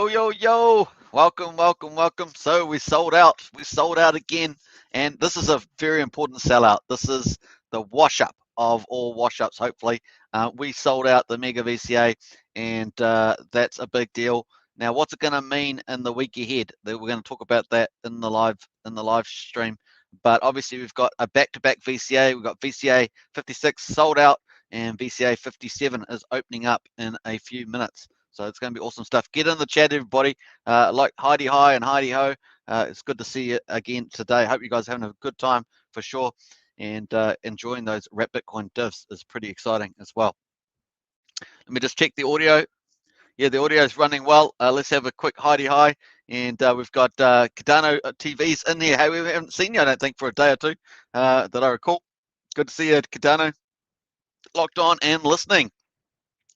Yo. Welcome, welcome, welcome. So we sold out. We sold out again. And this is a very important sellout. This is the wash up of all wash ups, hopefully. We sold out the Mega VCA, and that's a big deal. Now, what's it going to mean in the week ahead? We're going to talk about that in the live stream. But obviously, we've got a back-to-back VCA. We've got VCA56 sold out, and VCA57 is opening up in a few minutes. So it's going to be awesome stuff. Get in the chat, everybody. Like Heidi Hi and Heidi Ho. It's good to see you again today. Hope you guys are having a good time for sure. And enjoying those wrap Bitcoin divs is pretty exciting as well. Let me just check the audio. Yeah, the audio is running well. Let's have a quick Heidi Hi. And we've got Cardano TVs in there. Hey, we haven't seen you, I don't think, for a day or two that I recall. Good to see you, Cardano. Locked on and listening.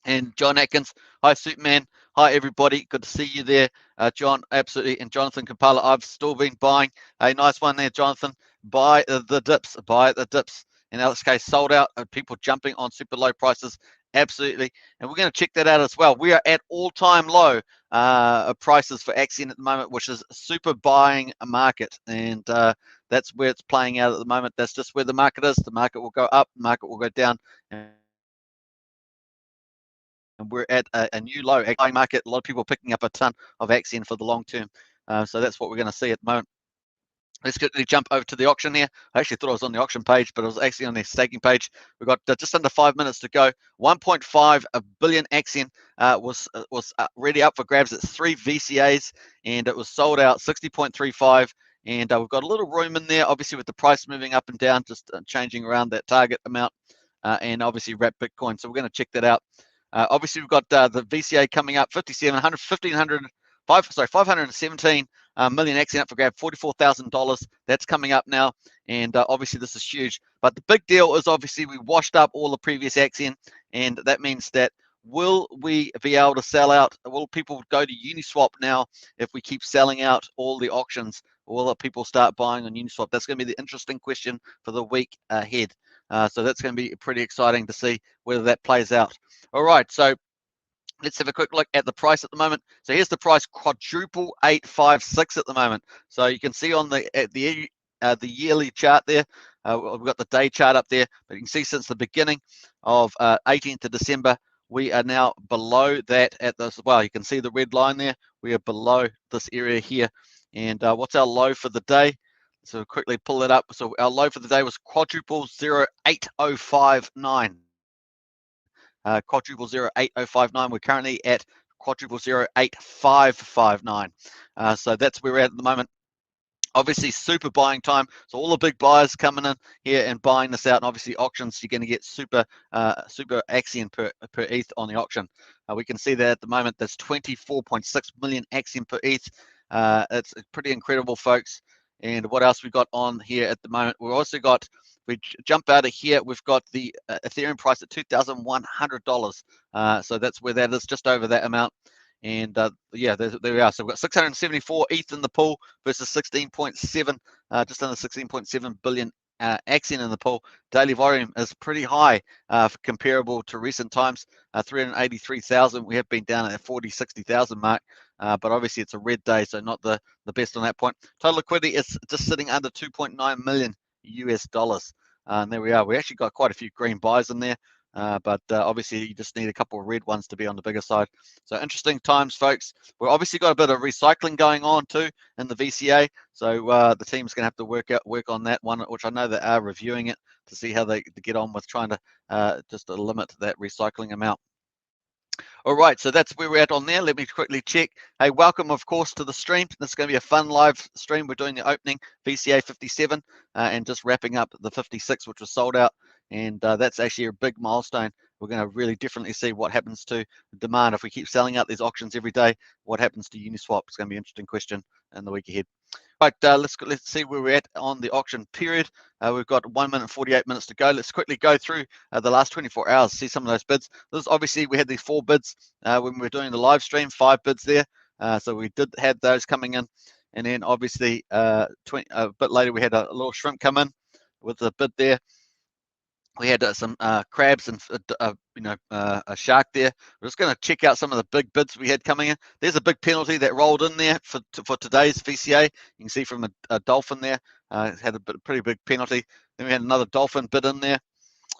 And John Atkins, hi Superman, hi everybody, good to see you there. John, absolutely, and Jonathan Kampala, I've still been buying. A nice one there, Jonathan. Buy the dips, buy the dips. In Alex case, sold out, people jumping on super low prices, absolutely. And we're going to check that out as well. We are at all-time low prices for Axion at the moment, which is super buying a market. And that's where it's playing out at the moment. That's just where the market is. The market will go up, the market will go down. And we're at a new low buying market. A lot of people picking up a ton of Axion for the long term. So that's what we're going to see at the moment. Let's quickly jump over to the auction here. I actually thought I was on the auction page, but I was actually on the staking page. We've got just under 5 minutes to go. 1.5 billion Axion was ready up for grabs. It's 3 VCAs, and it was sold out 60.35. And we've got a little room in there, obviously, with the price moving up and down, just changing around that target amount, and obviously wrap Bitcoin. So we're going to check that out. Obviously, we've got the VCA coming up, 517 million Axion up for grab, $44,000. That's coming up now, and obviously this is huge. But the big deal is obviously we washed up all the previous Axion, and that means that will we be able to sell out? Will people go to Uniswap now if we keep selling out all the auctions? Will people start buying on Uniswap? That's going to be the interesting question for the week ahead. So that's going to be pretty exciting to see whether that plays out. All right, so let's have a quick look at the price at the moment. So here's the price, quadruple 856 at the moment. So you can see on the yearly chart there. We've got the day chart up there, but you can see since the beginning of 18th of December, we are now below that at this. Well, you can see the red line there. We are below this area here. And what's our low for the day? So quickly pull it up. So our low for the day was quadruple 08059. Quadruple 08059. We're currently at quadruple 08559. So that's where we're at the moment. Obviously, super buying time. So all the big buyers coming in here and buying this out. And obviously, auctions, you're going to get super Axion per ETH on the auction. We can see that at the moment, there's 24.6 million Axion per ETH. It's pretty incredible, folks. And what else we got on here at the moment? We've also got, we jump out of here, we've got the Ethereum price at $2,100. So that's where that is, just over that amount. And yeah, there we are. So we've got 674 ETH in the pool versus 16.7, just under 16.7 billion Axion in the pool. Daily volume is pretty high comparable to recent times. 383,000. We have been down at the 40,000-60,000 mark. But obviously it's a red day, so not the best on that point. Total liquidity is just sitting under 2.9 million US dollars. And there we are. We actually got quite a few green buys in there, but obviously you just need a couple of red ones to be on the bigger side. So interesting times, folks. We've obviously got a bit of recycling going on too in the VCA. So the team's going to have to work on that one, which I know they are reviewing it to see how they get on with trying to just limit that recycling amount. All right, so that's where we're at on there. Let me quickly check. Hey, welcome, of course, to the stream. This is going to be a fun live stream. We're doing the opening VCA57 and just wrapping up the 56, which was sold out. And that's actually a big milestone. We're going to really definitely see what happens to demand. If we keep selling out these auctions every day, what happens to Uniswap? It's going to be an interesting question in the week ahead. Right, let's see where we're at on the auction period. We've got 1 minute and 48 minutes to go. Let's quickly go through the last 24 hours, see some of those bids. This is obviously, we had these 4 bids when we were doing the live stream, 5 bids there. So we did have those coming in. And then obviously a bit later, we had a little shrimp come in with the bid there. We had some crabs and a shark there. We're just going to check out some of the big bids we had coming in. There's a big penalty that rolled in there for today's VCA. You can see from a dolphin there, had a pretty big penalty. Then we had another dolphin bid in there.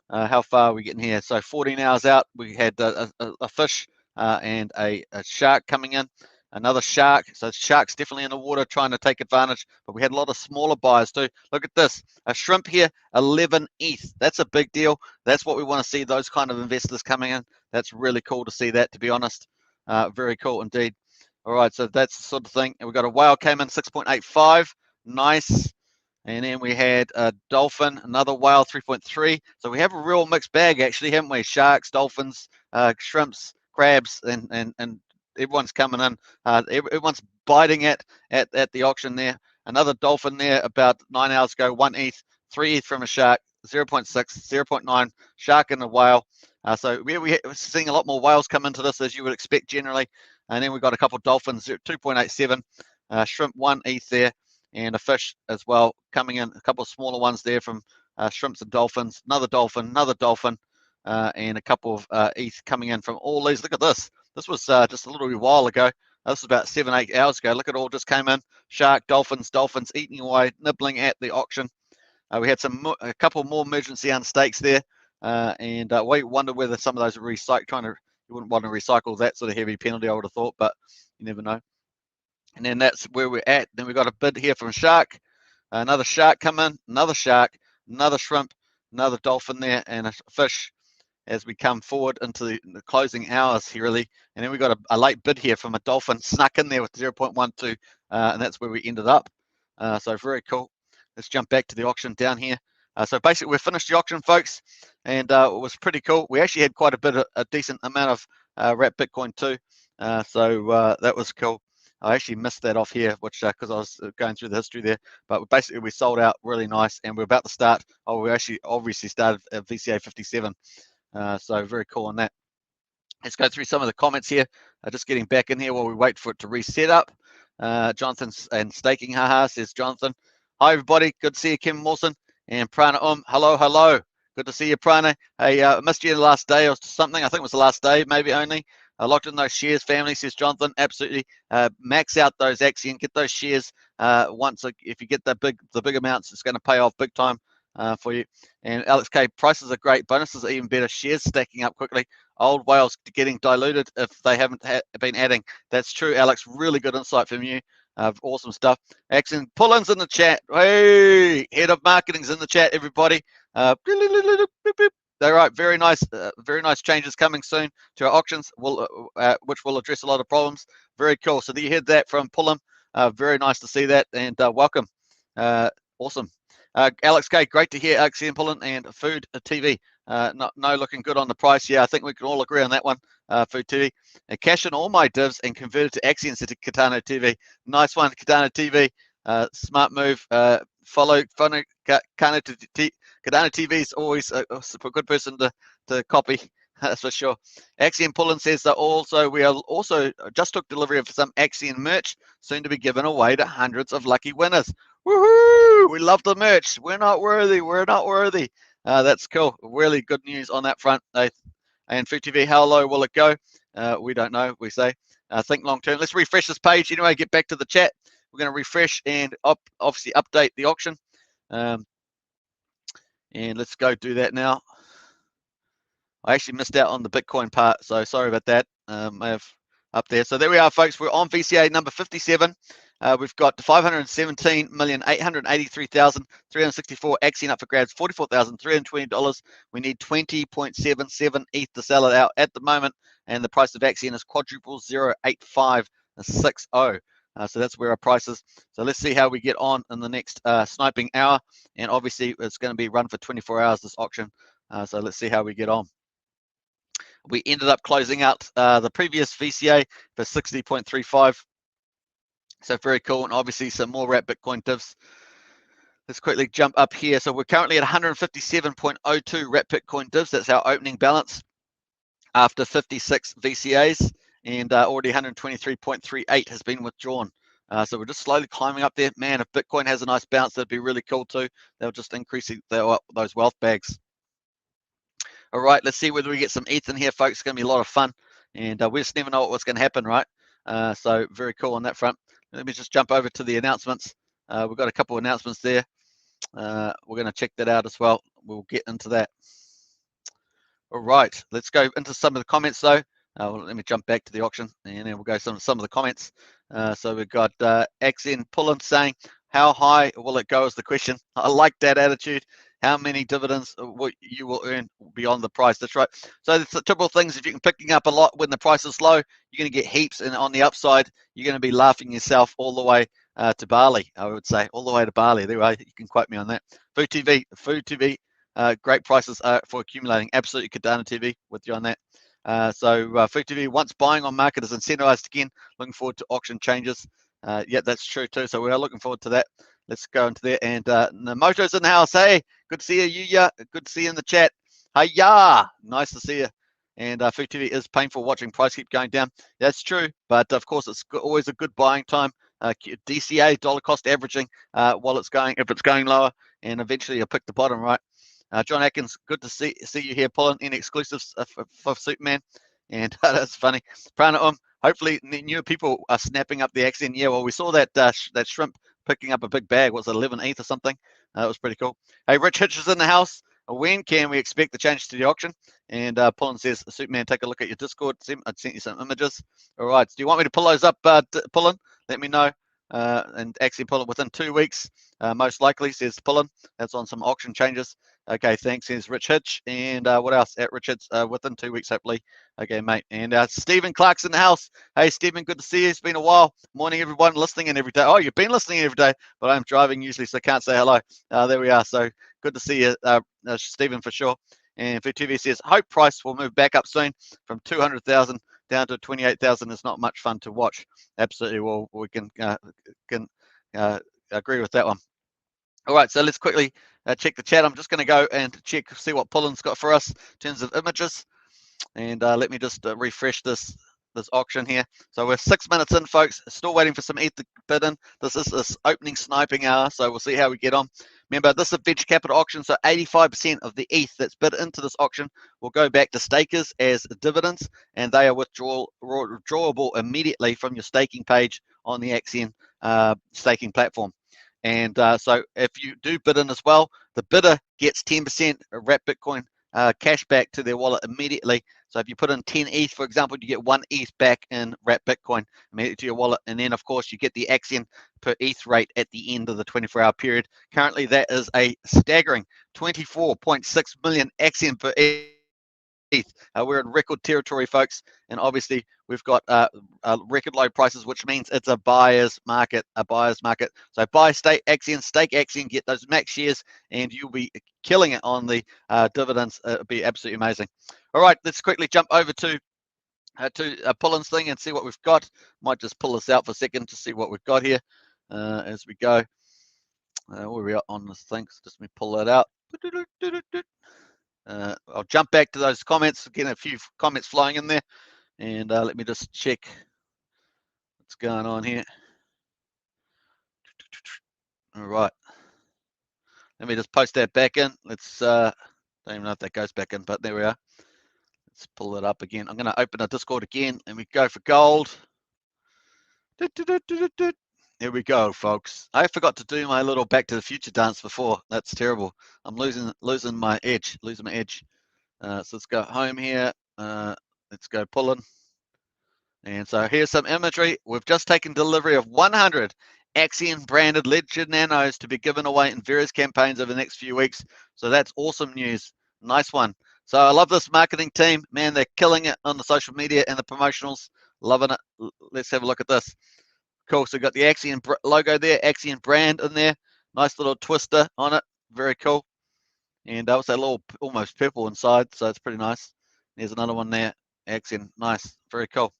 How far are we getting here? So 14 hours out, we had a fish and a shark coming in. Another shark. So shark's definitely in the water trying to take advantage, but we had a lot of smaller buyers too. Look at this, a shrimp here, 11 ETH. That's a big deal. That's what we want to see, those kind of investors coming in. That's really cool to see that, to be honest. Very cool indeed. All right, so that's the sort of thing. And we got a whale came in 6.85. Nice. And then we had a dolphin, another whale, 3.3. So we have a real mixed bag, actually, haven't we? Sharks, dolphins, shrimps, crabs, and everyone's coming in. Everyone's biting at the auction there. Another dolphin there about 9 hours ago, 1 ETH, 3 ETH from a shark, 0.6, 0.9, shark and a whale. So we're seeing a lot more whales come into this, as you would expect generally. And then we've got a couple of dolphins, 2.87, shrimp, 1 ETH there, and a fish as well coming in. A couple of smaller ones there from shrimps and dolphins, another dolphin, and a couple of ETH coming in from all these. Look at this. This was just a little while ago. This was about 7-8 hours ago. Look at all just came in. Shark, dolphins eating away, nibbling at the auction. We had a couple more emergency unstakes there, and we wonder whether some of those are recycled. You wouldn't want to recycle that sort of heavy penalty, I would have thought, but you never know. And then that's where we're at. Then we got a bid here from shark. Another shark come in, another shark, another shrimp, another dolphin there, and a fish as we come forward into the closing hours here, really. And then we got a late bid here from a dolphin snuck in there with 0.12, and that's where we ended up. So very cool. Let's jump back to the auction down here. So basically, we finished the auction, folks, and it was pretty cool. We actually had quite a decent amount of wrapped Bitcoin too. So that was cool. I actually missed that off here, which because I was going through the history there. But basically, we sold out really nice, and we're about to start. Oh, we actually obviously started at VCA57. So very cool on that. Let's go through some of the comments here. Just getting back in here while we wait for it to reset up. Jonathan and Staking Haha says, Jonathan, hi everybody, good to see you, Kim Mawson. And Prana hello. Good to see you, Prana. Hey, I missed you the last day or something. I think it was the last day, maybe only. I locked in those shares, family, says Jonathan. Absolutely. Max out those Axion, get those shares once. If you get the big amounts, it's going to pay off big time for you. And Alex K, prices are great, bonuses are even better, shares stacking up quickly, old whales getting diluted if they haven't been adding. That's true, Alex. Really good insight from you. Awesome stuff. Axion, pull-ins in the chat. Hey, head of marketing's in the chat, everybody. All right, very nice changes coming soon to our auctions, which will address a lot of problems. Very cool. So you heard that from Pullum. Very nice to see that, and welcome. Awesome. Alex K, great to hear Axion Pullin and Food TV. No looking good on the price. Yeah, I think we can all agree on that one. Food TV. And cash in all my divs and converted to Axion to Katano TV. Nice one, Katano TV. Smart move. Follow Katano TV is always a good person to copy. That's for sure. Axion Pullin says that we are also just took delivery of some Axion merch, soon to be given away to hundreds of lucky winners. Woohoo! We love the merch. We're not worthy. That's cool. Really good news on that front. And Food TV, how low will it go? We don't know. We say think long term. Let's refresh this page anyway. Get back to the chat. We're going to refresh and obviously update the auction. And let's go do that now. I actually missed out on the Bitcoin part, so sorry about that. I have up there. So there we are, folks. We're on VCA number 57. We've got 517,883,364 Axion up for grabs, $44,320. We need 20.77 ETH to sell it out at the moment, and the price of Axion is quadruple 0.8560. So that's where our price is. So let's see how we get on in the next sniping hour, and obviously it's going to be run for 24 hours, this auction. So let's see how we get on. We ended up closing out the previous VCA for 60.35. So very cool, and obviously some more wrapped Bitcoin divs. Let's quickly jump up here. So we're currently at 157.02 wrapped Bitcoin divs. That's our opening balance after 56 VCAs, and already 123.38 has been withdrawn. So we're just slowly climbing up there. Man, if Bitcoin has a nice bounce, that'd be really cool too. They'll just increase those wealth bags. All right, let's see whether we get some ETH in here, folks. It's going to be a lot of fun, and we just never know what's going to happen, right? So very cool on that front. Let me just jump over to the announcements. We've got a couple of announcements there. We're going to check that out as well. We'll get into that. All right, let's go into some of the comments though. Well, let me jump back to the auction, and then we'll go some of the comments. So we've got Axion Pullen saying, how high will it go is the question. I like that attitude. How many dividends you will earn beyond the price? That's right. So it's the typical things. If you're picking up a lot when the price is low, you're going to get heaps, and on the upside, you're going to be laughing yourself all the way to Bali. I would say all the way to Bali. There, you can quote me on that. Food TV. Great prices for accumulating. Absolutely Cardano TV with you on that. Food TV, once buying on market is incentivized again. Looking forward to auction changes. Yeah, that's true too. So we are looking forward to that. Let's go into there. And Namoto's in the house. Hey, good to see you. Yeah, good to see you in the chat. Hey, yeah, nice to see you. And Food TV is painful watching price keep going down. That's true, but of course it's always a good buying time. DCA, dollar cost averaging, while it's going, if it's going lower, and eventually you'll pick the bottom, right? John Atkins, good to see you here, pulling in exclusives for Superman. And that's funny. Prana, hopefully newer people are snapping up the Axion. Yeah, well, we saw that that shrimp picking up a big bag. Was it 11 ETH or something? That was pretty cool. Hey, Rich Hitch is in the house. When can we expect the changes to the auction? And Pullen says, Superman, take a look at your Discord. I sent you some images. All right. Do you want me to pull those up, Pullen? Let me know. And actually pull it within 2 weeks, most likely, says Pullen. That's on some auction changes. Okay, thanks. Here's Rich Hitch. And what else? At Richards, within 2 weeks, hopefully. Okay, mate. And Stephen Clark's in the house. Hey, Stephen, good to see you. It's been a while. Morning, everyone, listening in every day. Oh, you've been listening every day, but I'm driving usually, so I can't say hello. There we are. So good to see you, Stephen, for sure. And FTV says, hope price will move back up soon from 200,000 down to 28,000 is not much fun to watch. Absolutely. Well, we can agree with that one. All right, so let's quickly check the chat. I'm just going to go and see what Pullen's got for us in terms of images. And let me just refresh this auction here. So we're 6 minutes in, folks. Still waiting for some ETH to bid in. This is this opening sniping hour, so we'll see how we get on. Remember, this is a venture capital auction, so 85% of the ETH that's bid into this auction will go back to stakers as dividends, and they are withdrawable immediately from your staking page on the Axion staking platform. And so if you do bid in as well, the bidder gets 10% wrapped Bitcoin cash back to their wallet immediately. So if you put in 10 ETH, for example, you get 1 ETH back in wrapped Bitcoin immediately to your wallet. And then, of course, you get the Axion per ETH rate at the end of the 24-hour period. Currently, that is a staggering 24.6 million Axion per ETH. We're in record territory, folks, and obviously we've got record low prices, which means it's a buyer's market. So buy, stake Axion, get those max shares, and you'll be killing it on the dividends. It'll be absolutely amazing. All right, let's quickly jump over to Pullen's thing and see what we've got. Might just pull this out for a second to see what we've got here as we go. Where we are on this thing, so just let me pull that out. I'll jump back to those comments, again, a few comments flying in there, and let me just check what's going on here. All right, let me just post that back in. Let's don't even know if that goes back in, but there we are. Let's pull it up again. I'm going to open our Discord again, and we go for gold. Here we go, folks. I forgot to do my little Back to the Future dance before. That's terrible. I'm losing my edge. So let's go home here. Let's go Pullen. And so here's some imagery. We've just taken delivery of 100 Axion branded Ledger Nanos to be given away in various campaigns over the next few weeks. So that's awesome news. Nice one. So I love this marketing team. Man, they're killing it on the social media and the promotionals. Loving it. Let's have a look at this. Cool. So we've got the Axion logo there, Axion brand in there. Nice little twister on it. Very cool. And also a little almost purple inside, so it's pretty nice. There's another one there. Axion. Nice. Very cool.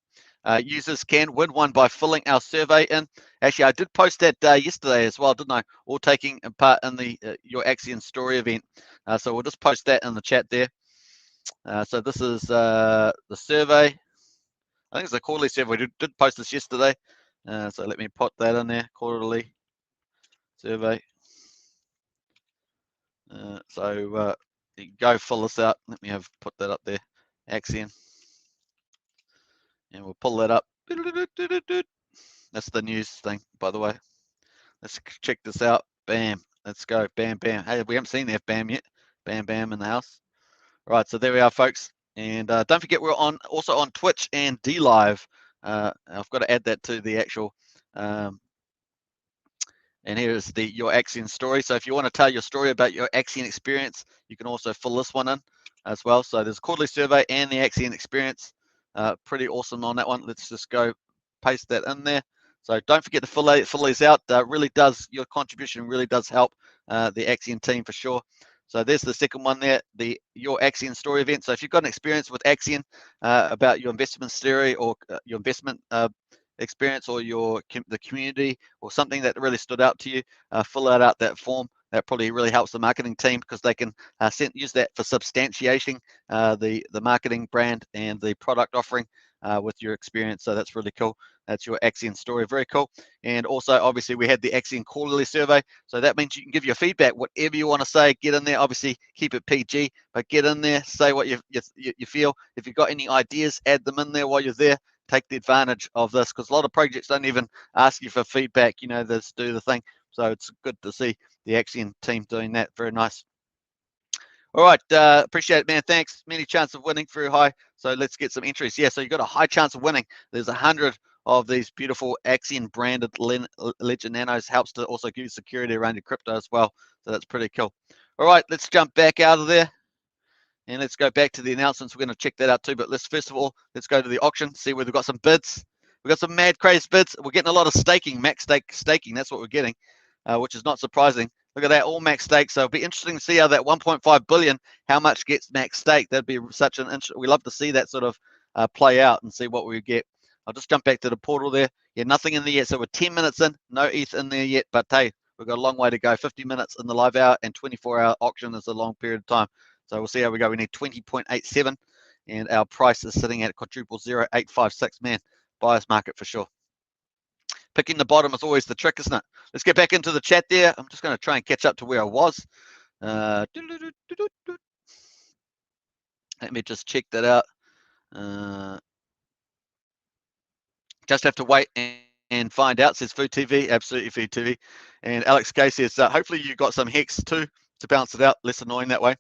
Users can win one by filling our survey in. Actually, I did post that yesterday as well, didn't I? Or taking part in the your Axion story event. So we'll just post that in the chat there. So this is the survey. I think it's a quarterly survey. We did post this yesterday. So let me put that in there. Quarterly survey. go fill this out. Let me put that up there, Axion, and we'll pull that up. That's the news thing, by the way. Let's check this out. Bam. Let's go. Bam, bam. Hey, we haven't seen that bam yet. Bam, bam in the house. All right, so there we are, folks. And don't forget, we're also on Twitch and DLive. I've got to add that to the actual. And here's your Axion story. So if you want to tell your story about your Axion experience, you can also fill this one in as well. So there's a quarterly survey and the Axion experience. Pretty awesome on that one. Let's just go paste that in there. So don't forget to fill these out. Your contribution really does help the Axion team for sure. So there's the second one there, your Axion story event. So if you've got an experience with Axion about your investment story or your investment experience or the community or something that really stood out to you, fill out that form. That probably really helps the marketing team because they can use that for substantiating the marketing brand and the product offering with your experience. So that's really cool. That's your Axion story. Very cool. And also, obviously, we had the Axion quarterly survey. So that means you can give your feedback, whatever you want to say. Get in there. Obviously, keep it PG, but get in there. Say what you feel. If you've got any ideas, add them in there while you're there. Take the advantage of this because a lot of projects don't even ask you for feedback. You know, just do the thing. So it's good to see the Axion team doing that. Very nice. All right, appreciate it, man. Thanks. Many chance of winning, very high. So let's get some entries. Yeah, so you've got a high chance of winning. There's 100 of these beautiful Axion branded Legend Nanos. Helps to also give you security around your crypto as well. So that's pretty cool. All right, let's jump back out of there. And let's go back to the announcements. We're going to check that out too. But first of all, let's go to the auction, see whether we've got some bids. We've got some mad crazy bids. We're getting a lot of staking, max staking. That's what we're getting, which is not surprising. Look at that, all max stake. So it'll be interesting to see how that 1.5 billion, how much gets max stake. That'd be such an interest. We love to see that sort of play out and see what we get. I'll just jump back to the portal there. Yeah, nothing in there yet. So we're 10 minutes in, no ETH in there yet. But hey, we've got a long way to go. 50 minutes in the live hour and 24-hour auction is a long period of time. So we'll see how we go. We need 20.87, and our price is sitting at quadruple 0856. Man, buyer's market for sure. Picking the bottom is always the trick, isn't it? Let's get back into the chat there. I'm just going to try and catch up to where I was. Let me just check that out. Just have to wait and find out, says Food TV. Absolutely, Food TV. And Alex K says, hopefully you got some Hex too to balance it out. Less annoying that way.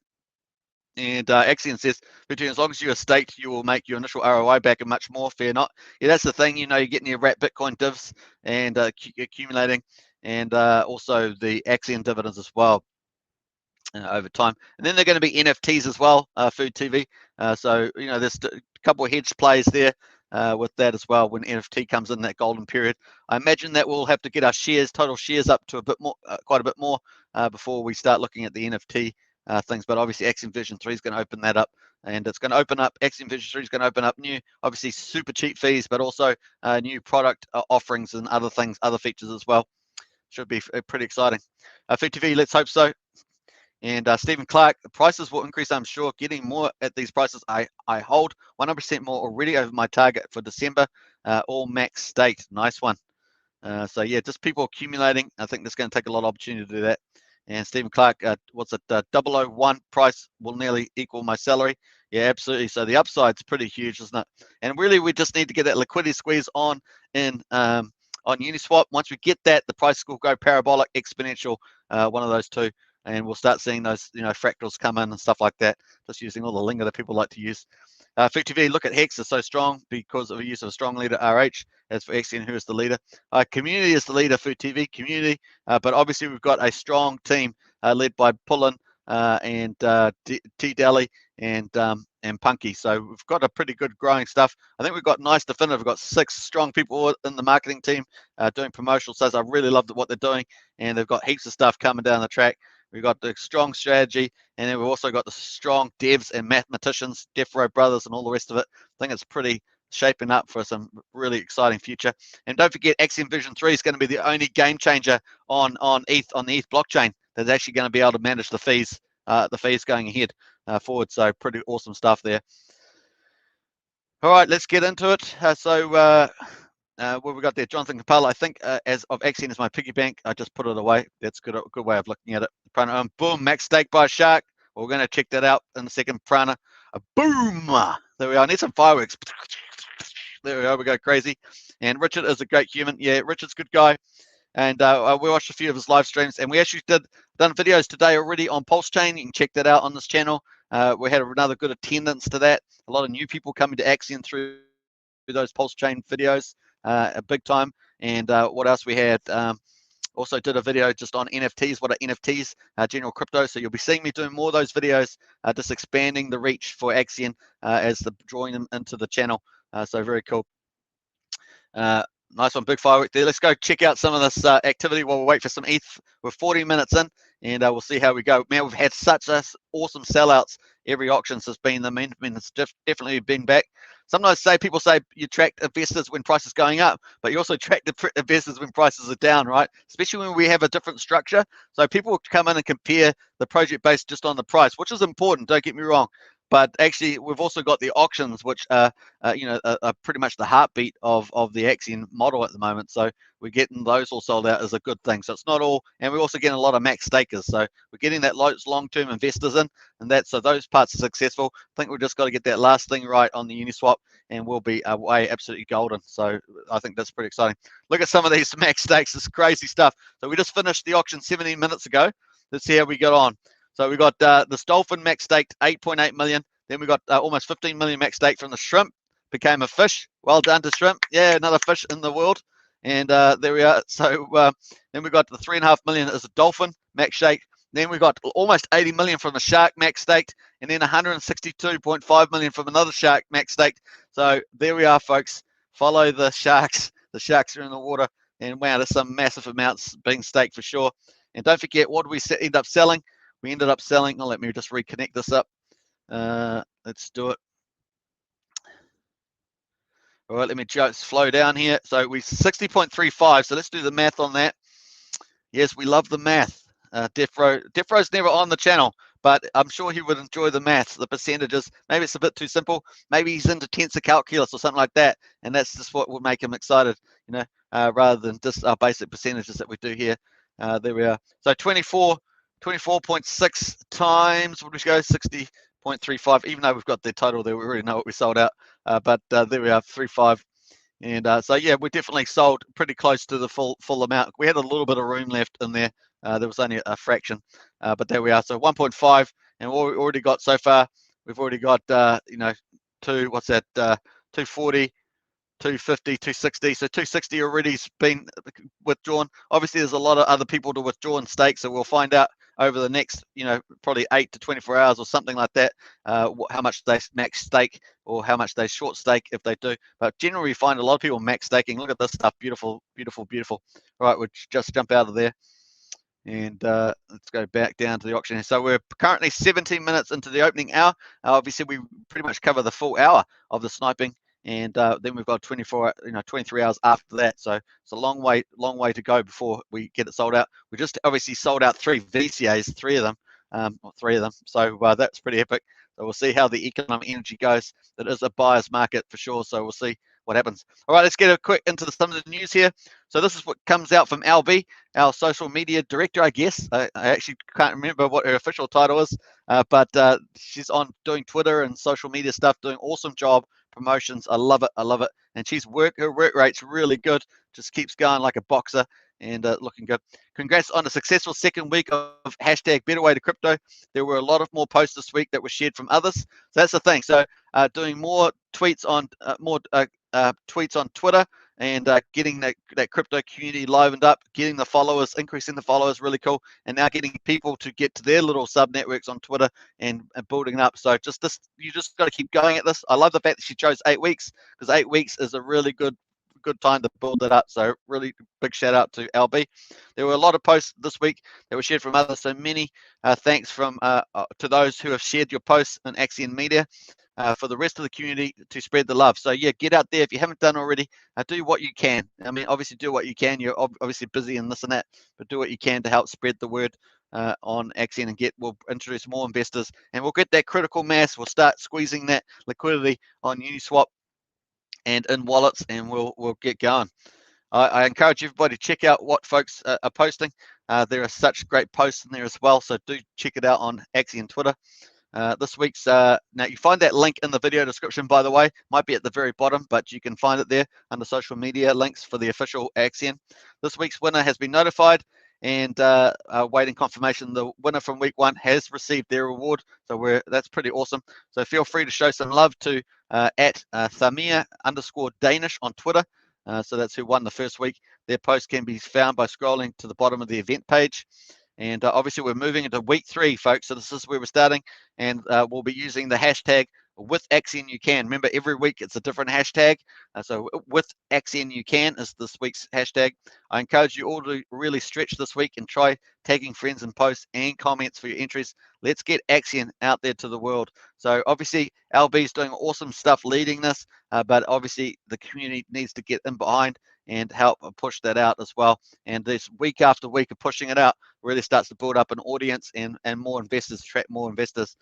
And Axion says, as long as you are staked, you will make your initial ROI back and much more. Fear not. Yeah, that's the thing. You know, you're getting your wrap Bitcoin divs and accumulating, and also the Axion dividends as well over time. And then they're going to be NFTs as well, Food TV. So, you know, there's a couple of hedge plays there with that as well when NFT comes in that golden period. I imagine that we'll have to get our total shares up to a bit more, quite a bit more before we start looking at the NFT things, but obviously Axion Vision 3 is going to open that up, and it's going to open up, Axion Vision 3 is going to open up new, obviously super cheap fees, but also new product offerings and other things, other features as well. Should be pretty exciting. Food TV, let's hope so. And Stephen Clark, the prices will increase, I'm sure. Getting more at these prices, I hold 100% more already over my target for December, all max staked. Nice one. So yeah, just people accumulating. I think there's going to take a lot of opportunity to do that. And Stephen Clark, what's it? 001 price will nearly equal my salary. Yeah, absolutely. So the upside's pretty huge, isn't it? And really, we just need to get that liquidity squeeze on Uniswap. Once we get that, the price will go parabolic, exponential, one of those two, and we'll start seeing those, you know, fractals come in and stuff like that. Just using all the lingo that people like to use. FTV, look at Hex is so strong because of the use of a strong leader, RH. As for Axion, who is the leader? Community is the leader, Food TV, community. But obviously, we've got a strong team led by Pullen and T-Deli and Punky. So we've got a pretty good growing stuff. I think we've got nice definitive. We've got 6 strong people in the marketing team doing promotional sales. I really love what they're doing, and they've got heaps of stuff coming down the track. We've got the strong strategy, and then we've also got the strong devs and mathematicians, Defro Brothers, and all the rest of it. I think it's pretty shaping up for some really exciting future. And don't forget, Axion Vision 3 is going to be the only game changer on the ETH blockchain that's actually going to be able to manage the fees going ahead forward. So pretty awesome stuff there. All right, let's get into it. What we got there, Jonathan Capella, I think as of Axion is my piggy bank. I just put it away. That's a good way of looking at it. Boom, max stake by Shark. We're going to check that out in a second. Prana, boom! There we are. I need some fireworks. There we are. We go crazy. And Richard is a great human. Yeah, Richard's a good guy. And we watched a few of his live streams, and we actually done videos today already on Pulsechain. You can check that out on this channel. We had another good attendance to that. A lot of new people coming to Axion through those Pulsechain videos, big time. And what else we had? Also did a video just on NFTs. What are NFTs? General crypto. So you'll be seeing me doing more of those videos, just expanding the reach for Axion as drawing them into the channel. So very cool. Nice one, big firework there. Let's go check out some of this activity while we wait for some ETH. We're 40 minutes in, and we'll see how we go. Man, we've had such awesome sellouts. Every auction has been the main. I mean, it's definitely been back. Sometimes people say you track investors when price is going up, but you also track the investors when prices are down, right? Especially when we have a different structure. So people will come in and compare the project based just on the price, which is important. Don't get me wrong. But actually, we've also got the auctions, which are pretty much the heartbeat of the Axion model at the moment. So we're getting those all sold out is a good thing. So it's not all, and we're also getting a lot of max stakers. So we're getting that long-term investors in, and so those parts are successful. I think we've just got to get that last thing right on the Uniswap, and we'll be away absolutely golden. So I think that's pretty exciting. Look at some of these max stakes. It's crazy stuff. So we just finished the auction 17 minutes ago. Let's see how we got on. So we got this dolphin max staked 8.8 million. Then we got almost 15 million max staked from the shrimp. Became a fish. Well done to shrimp. Yeah, another fish in the world. And there we are. So then we got the 3.5 million as a dolphin max stake. Then we got almost 80 million from the shark max staked, and then 162.5 million from another shark max staked. So there we are, folks. Follow the sharks. The sharks are in the water, and wow, there's some massive amounts being staked for sure. And don't forget, what did we end up selling? We ended up selling. Let me just reconnect this up. Let's do it. All right, let me just flow down here. So we 60.35. So let's do the math on that. Yes, we love the math. Defro's never on the channel, but I'm sure he would enjoy the maths, the percentages. Maybe it's a bit too simple. Maybe he's into tensor calculus or something like that, and that's just what will make him excited, rather than just our basic percentages that we do here. There we are. So 24.6 times, what did we go? 60.35. Even though we've got the total there, we already know what we sold out. But there we are, 3.5. And so yeah, we definitely sold pretty close to the full amount. We had a little bit of room left in there. There was only a fraction, but there we are. So 1.5, and what we already got so far, we've already got 240, 250, 260. So 260 already has been withdrawn. Obviously, there's a lot of other people to withdraw and stake, so we'll find out over the next, probably 8 to 24 hours or something like that, how much they max stake or how much they short stake if they do. But generally, we find a lot of people max staking. Look at this stuff, beautiful, beautiful, beautiful. All right, we'll just jump out of there. And let's go back down to the auction. So we're currently 17 minutes into the opening hour. Obviously, we pretty much cover the full hour of the sniping, and then we've got 23 hours after that. So it's a long way to go before we get it sold out. We just obviously sold out 3 VCAs, 3 of them. So that's pretty epic. So we'll see how the economic energy goes. It is a buyer's market for sure. So we'll see what happens. All right, let's get a quick into some of the news here. So this is what comes out from LB, our social media director, I guess. I actually can't remember what her official title is, but she's on doing Twitter and social media stuff, doing awesome job, promotions. I love it. And her work rate's really good. Just keeps going like a boxer and looking good. Congrats on a successful second week of hashtag Better Way to Crypto. There were a lot of more posts this week that were shared from others. So that's the thing. So doing more tweets on Twitter and getting that crypto community livened up, getting the followers, increasing the followers, really cool. And now getting people to get to their little sub networks on Twitter and building it up. So you just got to keep going at this. I love the fact that she chose 8 weeks, because 8 weeks is a really good time to build it up. So really big shout out to LB. There were a lot of posts this week that were shared from others. So many thanks from to those who have shared your posts in Axion Media. For the rest of the community to spread the love. So yeah, get out there if you haven't done already. Do what you can. I mean, obviously do what you can. You're obviously busy and this and that, but do what you can to help spread the word on Axion, and we'll introduce more investors, and we'll get that critical mass. We'll start squeezing that liquidity on Uniswap and in wallets, and we'll get going. I encourage everybody to check out what folks are posting. There are such great posts in there as well, so do check it out on Axion Twitter. This week's, now you find that link in the video description, by the way, might be at the very bottom, but you can find it there under social media links for the official Axion. This week's winner has been notified and waiting confirmation. The winner from week 1 has received their reward, so that's pretty awesome. So feel free to show some love to at Thamia_Danish on Twitter. So that's who won the first week. Their post can be found by scrolling to the bottom of the event page. And obviously we're moving into week 3, folks. So this is where we're starting, and we'll be using the hashtag with Axion you can. Remember, every week it's a different hashtag. So with Axion you can is this week's hashtag. I encourage you all to really stretch this week and try tagging friends in posts and comments for your entries. Let's get Axion out there to the world. So obviously LB is doing awesome stuff leading this, but obviously the community needs to get in behind and help push that out as well. And this week after week of pushing it out really starts to build up an audience and more investors, attract more investors.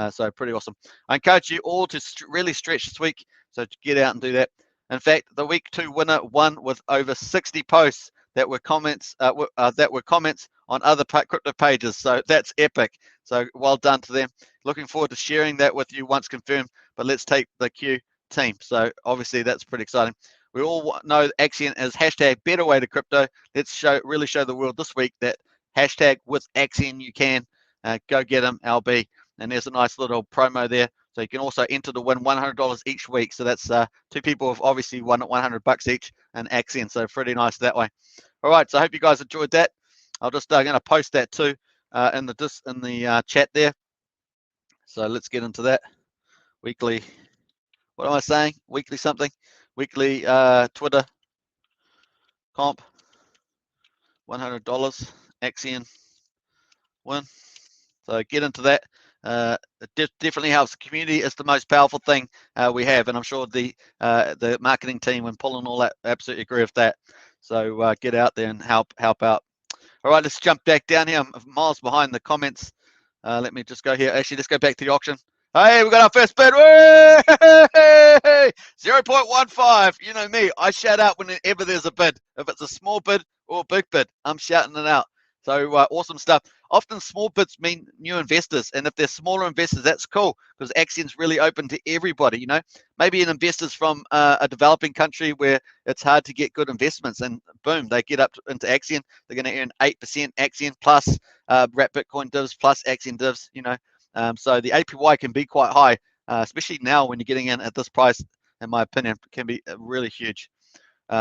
So pretty awesome. I encourage you all to really stretch this week, so to get out and do that. In fact, the week 2 winner won with over 60 posts that were comments on other crypto pages. So that's epic. So well done to them. Looking forward to sharing that with you once confirmed. But let's take the Q team. So obviously that's pretty exciting. We all know Axion is hashtag better way to crypto. Let's really show the world this week that hashtag with Axion you can. Go get them, LB. And there's a nice little promo there. So you can also enter to win $100 each week. So that's 2 people have obviously won $100 each in Axion. So pretty nice that way. All right. So I hope you guys enjoyed that. I'll just going to post that too in the chat there. So let's get into that. Weekly. What am I saying? Weekly something. Weekly Twitter comp. $100 Axion win. So get into that. It definitely helps. The community is the most powerful thing we have, and I'm sure the marketing team and pulling all that absolutely agree with that. So get out there and help out. All right, let's jump back down here. I'm miles behind the comments. Let me just go here. Actually, let's go back to the auction. Hey, we got our first bid. 0.15. You know me. I shout out whenever there's a bid. If it's a small bid or a big bid, I'm shouting it out. So awesome stuff. Often small bids mean new investors, and if they're smaller investors, that's cool because Axion's really open to everybody. You know, maybe an investor's from a developing country where it's hard to get good investments, and boom, they get up into Axion. They're going to earn 8% Axion plus wrap Bitcoin divs plus Axion divs. You know, so the APY can be quite high, especially now when you're getting in at this price. In my opinion, can be really huge.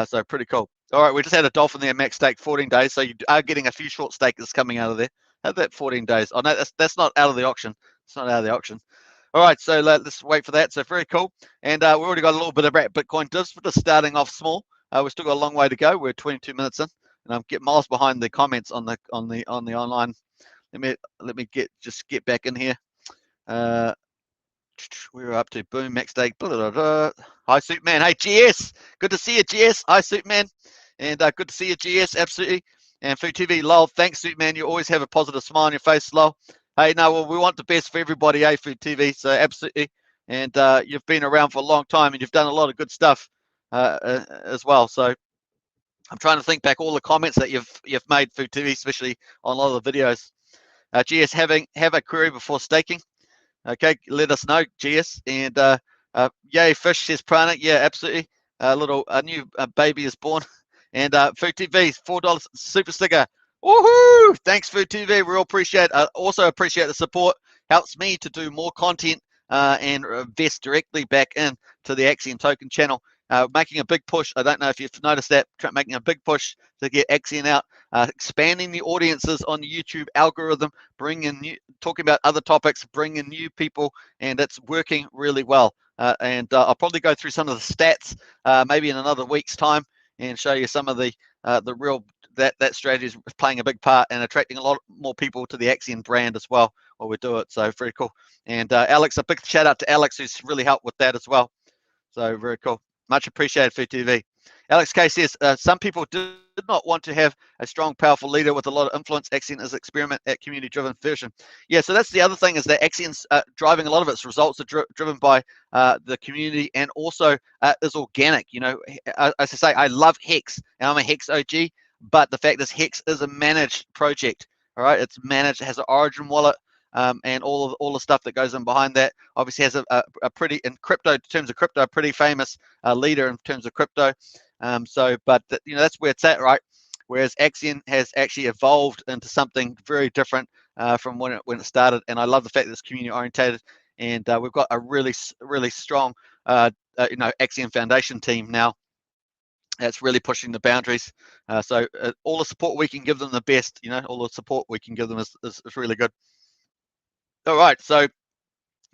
So pretty cool. All right, we just had a dolphin there, max stake 14 days. So you are getting a few short stakers coming out of there. Have that 14 days. Oh no, that's not out of the auction. It's not out of the auction. All right, so let's wait for that. So very cool. And we already got a little bit of Bitcoin divs. We're just starting off small. We've still got a long way to go. We're 22 minutes in, and I'm getting miles behind the comments on the online. Let me get back in here. We're up to boom max stake. Hi Superman. Hey GS, good to see you GS. Hi Superman, and good to see you GS. Absolutely. And Food TV, lol. Thanks Superman. You always have a positive smile on your face, lol. Hey, no, well we want the best for everybody, eh? Food TV. So absolutely. And you've been around for a long time, and you've done a lot of good stuff as well. So I'm trying to think back all the comments that you've made, Food TV, especially on a lot of the videos. GS, have a query before staking. Okay, let us know, GS. And yay, fish, says Prana. Yeah, absolutely. A new baby is born. And Food TV, $4 super sticker. Woohoo! Thanks, Food TV. We all appreciate. Also appreciate the support. Helps me to do more content and invest directly back in to the Axion Token channel. Making a big push. I don't know if you've noticed that. Making a big push to get Axion out, expanding the audiences on the YouTube algorithm, talking about other topics, bringing new people, and it's working really well. And I'll probably go through some of the stats maybe in another week's time and show you some of the real that strategy is playing a big part and attracting a lot more people to the Axion brand as well while we do it. So very cool. And Alex, a big shout out to Alex who's really helped with that as well. So very cool. Much appreciated, Food TV. Alex K says, some people did not want to have a strong, powerful leader with a lot of influence. Axion is experiment at community-driven version. Yeah, so that's the other thing, is that Axion's driving a lot of its results are driven by the community, and also is organic. You know, as I say, I love Hex, and I'm a Hex OG, but the fact is Hex is a managed project. All right, it's managed, it has an Origin wallet, and all the stuff that goes in behind that. Obviously has a pretty, in crypto, in terms of crypto, a pretty famous leader in terms of crypto. But you know, that's where it's at, right? Whereas Axion has actually evolved into something very different from when it started. And I love the fact that it's community orientated, and we've got a really strong you know, Axion Foundation team now that's really pushing the boundaries. So all the support we can give them, the best, you know, all the support we can give them is really good. All right, so,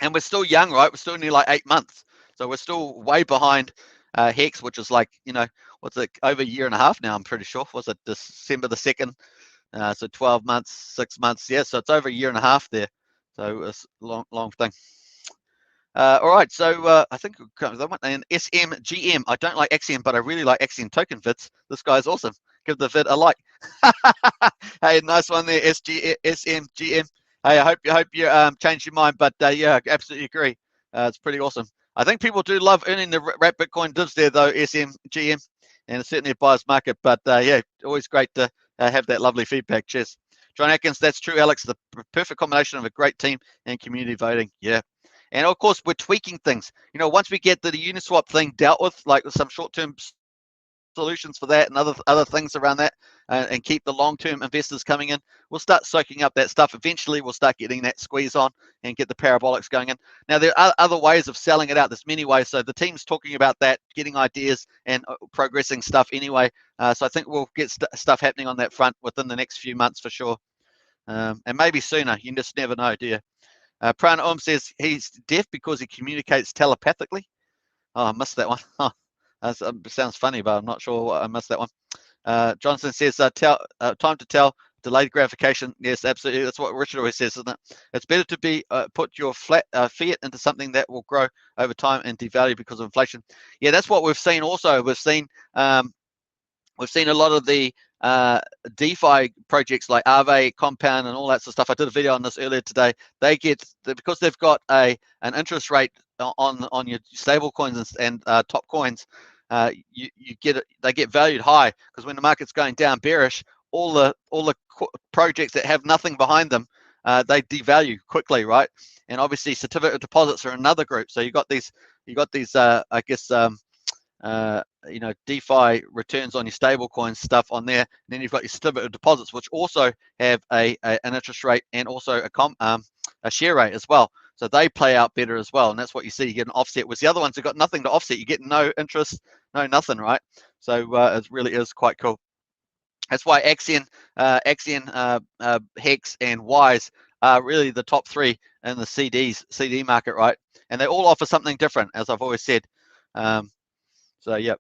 and we're still young, right? We're still only like 8 months, so we're still way behind Hex, which is like, you know, what's it, over a year and a half now, I'm pretty sure. Was it December the 2nd? So 12 months, 6 months, yeah, so it's over a year and a half there. So it's a long thing. All right, so I think that one, and SMGM. I don't like Axion, but I really like Axion token vids. This guy's awesome. Give the vid a like. Hey, nice one there, SMGM. Hey, I hope you changed your mind, but yeah, I absolutely agree. It's pretty awesome. I think people do love earning the wrap Bitcoin divs there, though, SMGM, and it's certainly a buyer's market. But yeah, always great to have that lovely feedback. Cheers. John Atkins, that's true, Alex. The perfect combination of a great team and community voting. Yeah. And of course, we're tweaking things. You know, once we get the Uniswap thing dealt with, like some short-term solutions for that and other things around that, and keep the long-term investors coming in, we'll start soaking up that stuff. Eventually, we'll start getting that squeeze on and get the parabolics going in. Now, there are other ways of selling it out. There's many ways. So the team's talking about that, getting ideas and progressing stuff anyway. So I think we'll get stuff happening on that front within the next few months for sure. And maybe sooner. You just never know, do you? Prana says he's deaf because he communicates telepathically. Oh, I missed that one. Oh, that sounds funny, but I'm not sure I missed that one. Johnson says, time to tell, delayed gratification. Yes, absolutely. That's what Richard always says, isn't it? It's better to be put your fiat into something that will grow over time and devalue because of inflation. Yeah, that's what we've seen also. We've seen a lot of the DeFi projects like Aave, Compound, and all that sort of stuff. I did a video on this earlier today. They get, because they've got an interest rate on your stable coins and top coins, they get valued high, because when the market's going down bearish, all the projects that have nothing behind them, they devalue quickly, right? And obviously certificate of deposits are another group. So you got these I guess you know, DeFi returns on your stable coins stuff on there. And then you've got your certificate of deposits, which also have an interest rate and also a share rate as well. So they play out better as well. And that's what you see. You get an offset. With the other ones, you've got nothing to offset. You get no interest, no nothing, right? So it really is quite cool. That's why Axion, Hex, and Wise are really the top three in the CD market, right? And they all offer something different, as I've always said. So yeah,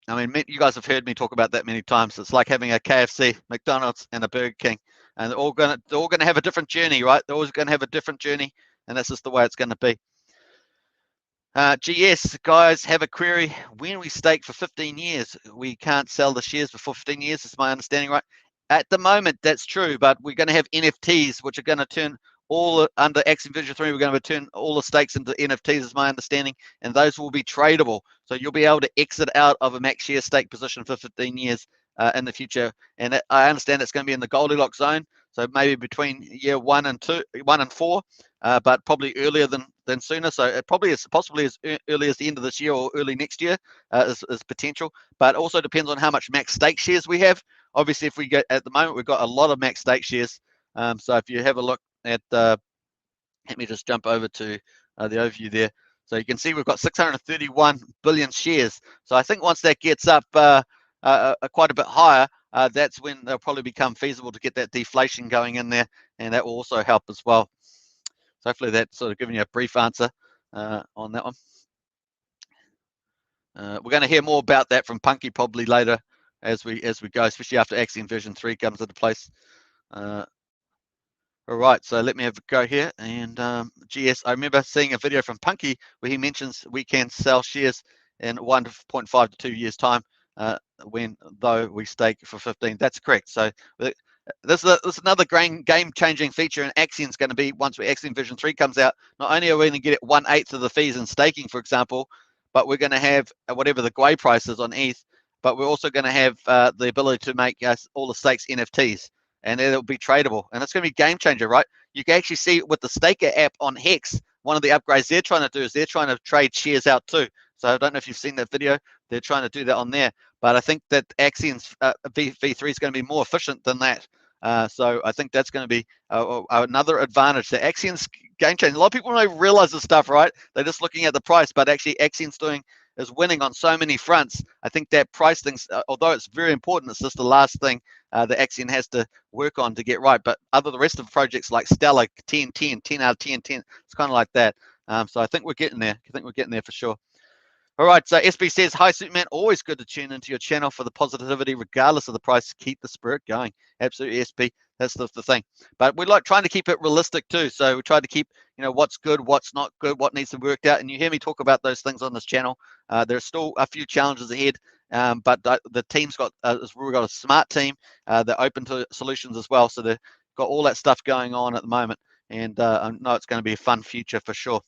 I mean, you guys have heard me talk about that many times. It's like having a KFC, McDonald's, and a Burger King, and they're all gonna have a different journey, right? They're always gonna have a different journey, and that's just the way it's gonna be. GS guys have a query. When we stake for 15 years, we can't sell the shares before 15 years. Is my understanding right? At the moment, that's true, but we're going to have NFTs, which are going to turn under Axion Vision 3. We're going to turn all the stakes into NFTs, is my understanding, and those will be tradable. So you'll be able to exit out of a max share stake position for 15 years in the future. And I understand it's going to be in the Goldilocks zone. So maybe between year 1 and 4, but probably earlier than sooner. So it probably is possibly as early as the end of this year or early next year is potential. But it also depends on how much max stake shares we have. Obviously, if we get, at the moment, we've got a lot of max stake shares. So if you have a look at, let me just jump over to the overview there. So you can see we've got 631 billion shares. So I think once that gets up quite a bit higher, that's when they'll probably become feasible to get that deflation going in there, and that will also help as well. So hopefully that's sort of giving you a brief answer on that one. We're going to hear more about that from Punky probably later as we go, especially after Axion version 3 comes into place. All right, so let me have a go here. And GS, I remember seeing a video from Punky where he mentions we can sell shares in 1.5 to 2 years time. when though we stake for 15. That's correct. So this is another game-changing feature, and Axion's going to be, once Axion version 3 comes out, not only are we going to get 1/8 of the fees in staking, for example, but we're going to have whatever the GUI price is on ETH, but we're also going to have the ability to make all the stakes NFTs, and it'll be tradable, and it's going to be game changer, right? You can actually see with the Staker app on Hex, one of the upgrades they're trying to do is they're trying to trade shares out too. So I don't know if you've seen that video. They're trying to do that on there, but I think that Axion's V3 is going to be more efficient than that. So I think that's going to be another advantage. The Axion's game changer. A lot of people don't realize this stuff, right? They're just looking at the price, but actually Axion's is winning on so many fronts. I think that price thing, although it's very important, it's just the last thing that Axion has to work on to get right. But the rest of the projects like Stellar, 10 out of 10, it's kind of like that. So I think we're getting there. I think we're getting there for sure. All right, so SB says, hi, Superman. Always good to tune into your channel for the positivity, regardless of the price. Keep the spirit going. Absolutely, SB. That's the thing. But we like trying to keep it realistic too. So we try to keep, what's good, what's not good, what needs to be worked out. And you hear me talk about those things on this channel. There's still a few challenges ahead, but the team's we've got a smart team. They're open to solutions as well. So they've got all that stuff going on at the moment. And I know it's going to be a fun future for sure.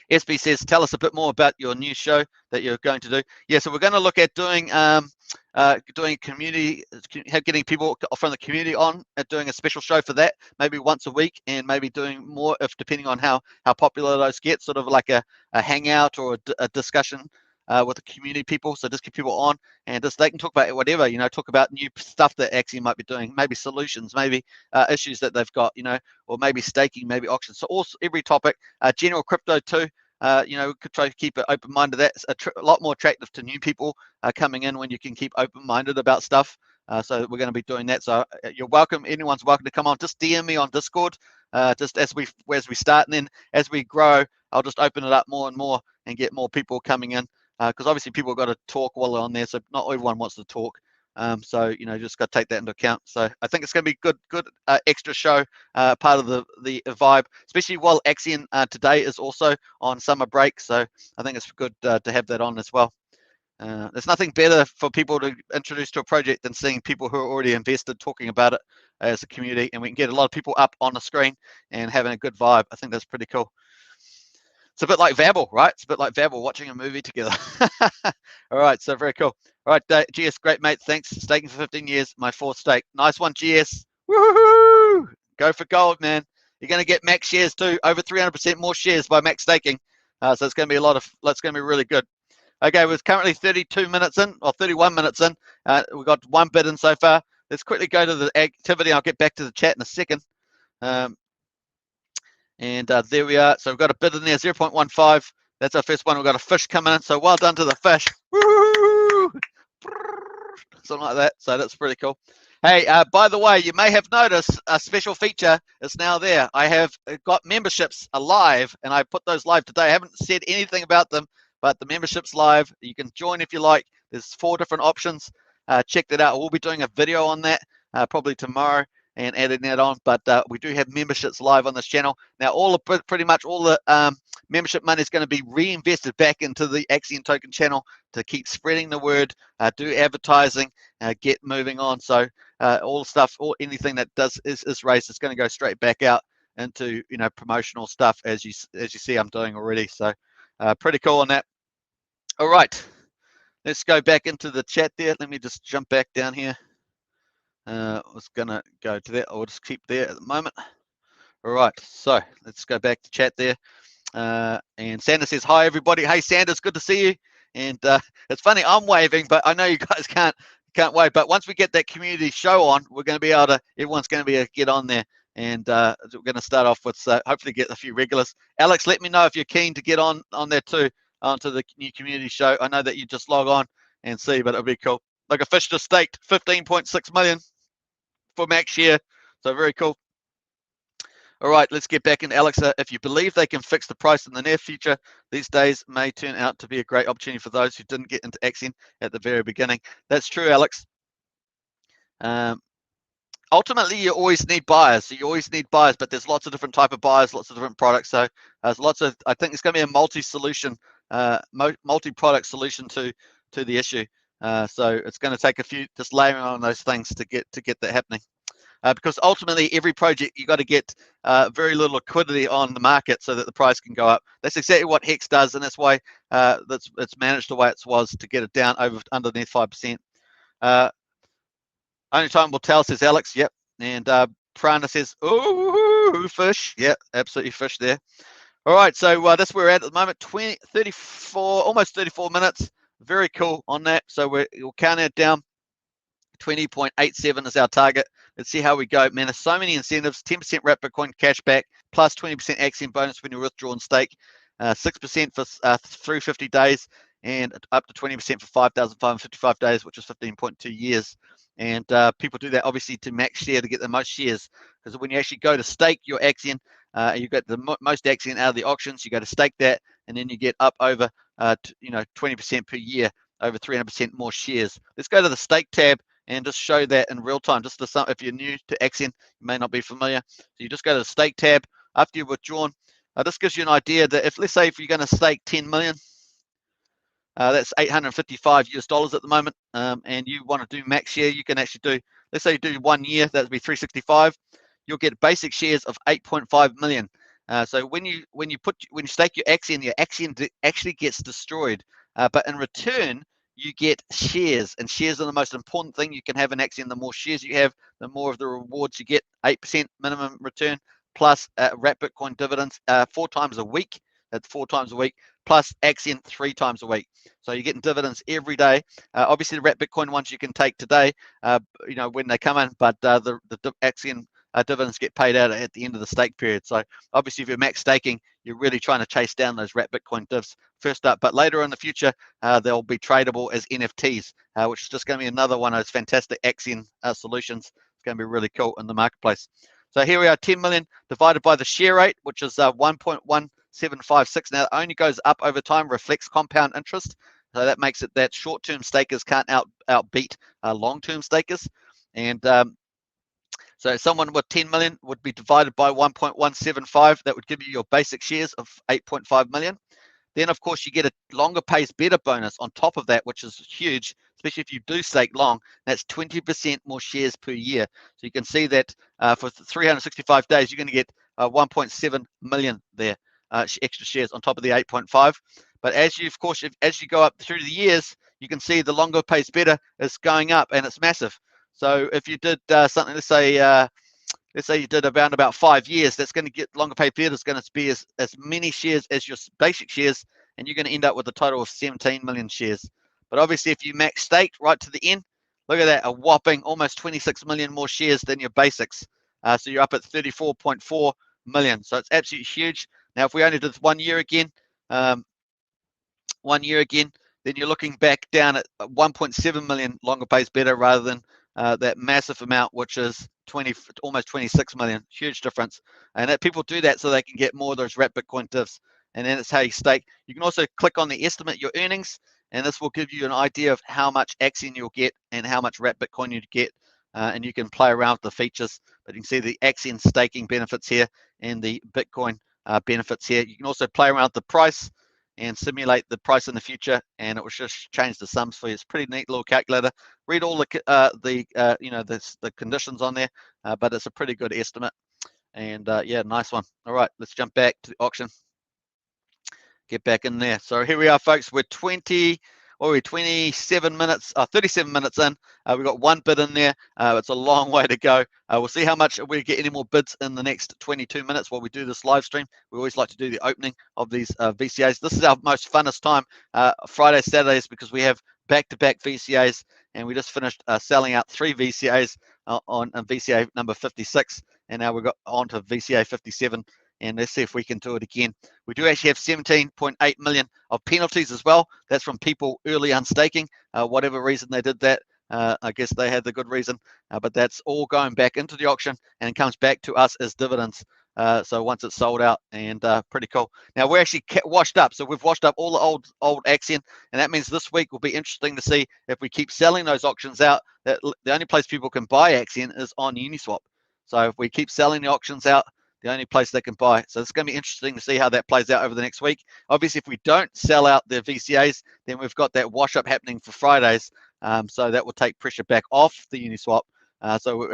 SB says, tell us a bit more about your new show that you're going to do. Yeah, so we're going to look at doing community, getting people from the community on, doing a special show for that, maybe once a week, and maybe doing more depending on how popular those get, sort of like a hangout or a discussion with the community people. So just get people on, and just they can talk about whatever, talk about new stuff that Axion might be doing, maybe solutions, maybe issues that they've got, or maybe staking, maybe auctions. So also every topic, general crypto too. We could try to keep it open-minded. That's a lot more attractive to new people coming in when you can keep open-minded about stuff. So we're going to be doing that. So you're welcome. Anyone's welcome to come on. Just DM me on Discord. Just as we start, and then as we grow, I'll just open it up more and more and get more people coming in. Because obviously people have got to talk while they're on there, so not everyone wants to talk. So just got to take that into account. So I think it's going to be good extra show, part of the vibe, especially while Axion today is also on summer break. So I think it's good to have that on as well. There's nothing better for people to introduce to a project than seeing people who are already invested talking about it as a community, and we can get a lot of people up on the screen and having a good vibe. I think that's pretty cool. It's a bit like Babel, right? It's a bit like Babel watching a movie together. All right, so very cool. All right, GS, great mate. Thanks. Staking for 15 years, my fourth stake. Nice one, GS. Woohoo! Go for gold, man. You're going to get max shares too, over 300% more shares by max staking. So it's going to be it's going to be really good. Okay, we're currently 32 minutes in, or 31 minutes in. We've got one bid in so far. Let's quickly go to the activity. I'll get back to the chat in a second. And there we are. So we've got a bid in there, 0.15. That's our first one. We've got a fish coming in. So well done to the fish. Woo! Something like that. So that's pretty cool. Hey, by the way, you may have noticed a special feature is now there. I have got memberships live, and I put those live today. I haven't said anything about them, but the membership's live. You can join if you like. There's 4 different options. Check that out. We'll be doing a video on that probably tomorrow and adding that on, but we do have memberships live on this channel. Now, pretty much all the membership money is going to be reinvested back into the Axion token channel to keep spreading the word, do advertising, get moving on. So all stuff, or anything that is raised is going to go straight back out into promotional stuff, as you see I'm doing already. So pretty cool on that. All right, let's go back into the chat there. Let me just jump back down here. I was gonna go to that. I'll just keep there at the moment. All right, so let's go back to chat there. And Sanders says, hi everybody. Hey Sanders, good to see you. And it's funny, I'm waving, but I know you guys can't wave. But once we get that community show on, we're going to be able to, everyone's going to be able to get on there. And we're going to start off with hopefully get a few regulars. Alex, let me know if you're keen to get on there too, onto the new community show. I know that you just log on and see, but it'll be cool. Like a fish just staked 15.6 million for max share. So very cool. All right, let's get back into Alexa. If you believe they can fix the price in the near future, these days may turn out to be a great opportunity for those who didn't get into Axion at the very beginning. That's true, Alex. Ultimately, you always need buyers. So you always need buyers, but there's lots of different type of buyers, lots of different products. So there's lots of, I think it's going to be a multi-solution, multi-product solution to the issue. So it's going to take a few, just layering on those things to get that happening. Because ultimately every project you got to get very little liquidity on the market so that the price can go up. That's exactly what Hex does, and that's why it's managed the way it was to get it down underneath 5%. Only time will tell, says Alex. Yep. And Prana says, ooh, fish. Yep, absolutely fish there. All right, so that's where we're at the moment. 34, almost 34 minutes. Very cool on that. So we'll count it down. 20.87 is our target. Let's see how we go. Man, there's so many incentives. 10% wrap Bitcoin cashback, plus 20% Axion bonus when you withdraw and stake, 6% for 350 days, and up to 20% for 5,555 days, which is 15.2 years. And people do that obviously to max share to get the most shares, because when you actually go to stake your Axion, you get the most Axion out of the auctions. You go to stake that, and then you get up over 20% per year, over 300% more shares. Let's go to the stake tab and just show that in real time. Just to, if you're new to Axion, you may not be familiar. So you just go to the stake tab after you've withdrawn. This gives you an idea that if, let's say, if you're going to stake 10 million, that's $855 at the moment, and you want to do max share, you can actually do, let's say you do 1 year, that would be 365. You'll get basic shares of 8.5 million. So when you stake your Axion actually gets destroyed, but in return you get shares, and shares are the most important thing you can have in Axion. The more shares you have, the more of the rewards you get. 8% minimum return plus wrap Bitcoin dividends 4 times a week. That's 4 times a week, plus Axion 3 times a week. So you're getting dividends every day. Obviously, the wrap Bitcoin ones you can take today, when they come in, but the Axion dividends get paid out at the end of the stake period. So obviously, if you're max staking, you're really trying to chase down those wrap Bitcoin divs first up. But later in the future, they'll be tradable as NFTs, which is just going to be another one of those fantastic Axion solutions. It's going to be really cool in the marketplace. So here we are, 10 million divided by the share rate, which is 1.1756. Now, it only goes up over time, reflects compound interest. So that makes it that short-term stakers can't outbeat long-term stakers. And so someone with 10 million would be divided by 1.175. That would give you your basic shares of 8.5 million. Then, of course, you get a longer pays better bonus on top of that, which is huge, especially if you do stake long. That's 20% more shares per year. So you can see that for 365 days, you're going to get 1.7 million there, extra shares on top of the 8.5. But as you go up through the years, you can see the longer pays better is going up, and it's massive. So if you did something, let's say you did about 5 years, that's going to get longer pay better. It's going to be as many shares as your basic shares, and you're going to end up with a total of 17 million shares. But obviously, if you max stake right to the end, look at that, a whopping almost 26 million more shares than your basics. So you're up at 34.4 million. So it's absolutely huge. Now, if we only did 1 year again, then you're looking back down at 1.7 million longer pays better rather than that massive amount, which is almost 26 million. Huge difference. And that people do that so they can get more of those wrap Bitcoin divs. And then it's how you stake. You can also click on the estimate your earnings, and this will give you an idea of how much Axion you'll get and how much wrap Bitcoin you get. And you can play around with the features, but you can see the Axion staking benefits here and the Bitcoin benefits here. You can also play around with the price and simulate the price in the future, and it will just change the sums for you. It's a pretty neat little calculator. Read all the conditions on there, but it's a pretty good estimate. And yeah, nice one. All right, let's jump back to the auction. Get back in there. So here we are, folks. We're 37 minutes in. We've got 1 bid in there. It's a long way to go. We'll see how much we get any more bids in the next 22 minutes while we do this live stream. We always like to do the opening of these VCAs. This is our most funnest time, Fridays, Saturdays, because we have back-to-back VCAs, and we just finished selling out 3 VCAs on VCA number 56, and now we've got on to VCA57. And let's see if we can do it again. We do actually have 17.8 million of penalties as well. That's from people early unstaking, whatever reason they did that. I guess they had the good reason, but that's all going back into the auction and it comes back to us as dividends. So once it's sold out, and pretty cool. Now we're actually washed up. So we've washed up all the old Axion, and that means this week will be interesting to see if we keep selling those auctions out. That the only place people can buy Axion is on Uniswap. So if we keep selling the auctions out, the only place they can buy. So it's going to be interesting to see how that plays out over the next week. Obviously, if we don't sell out the VCAs, then we've got that wash up happening for Fridays. So that will take pressure back off the Uniswap. So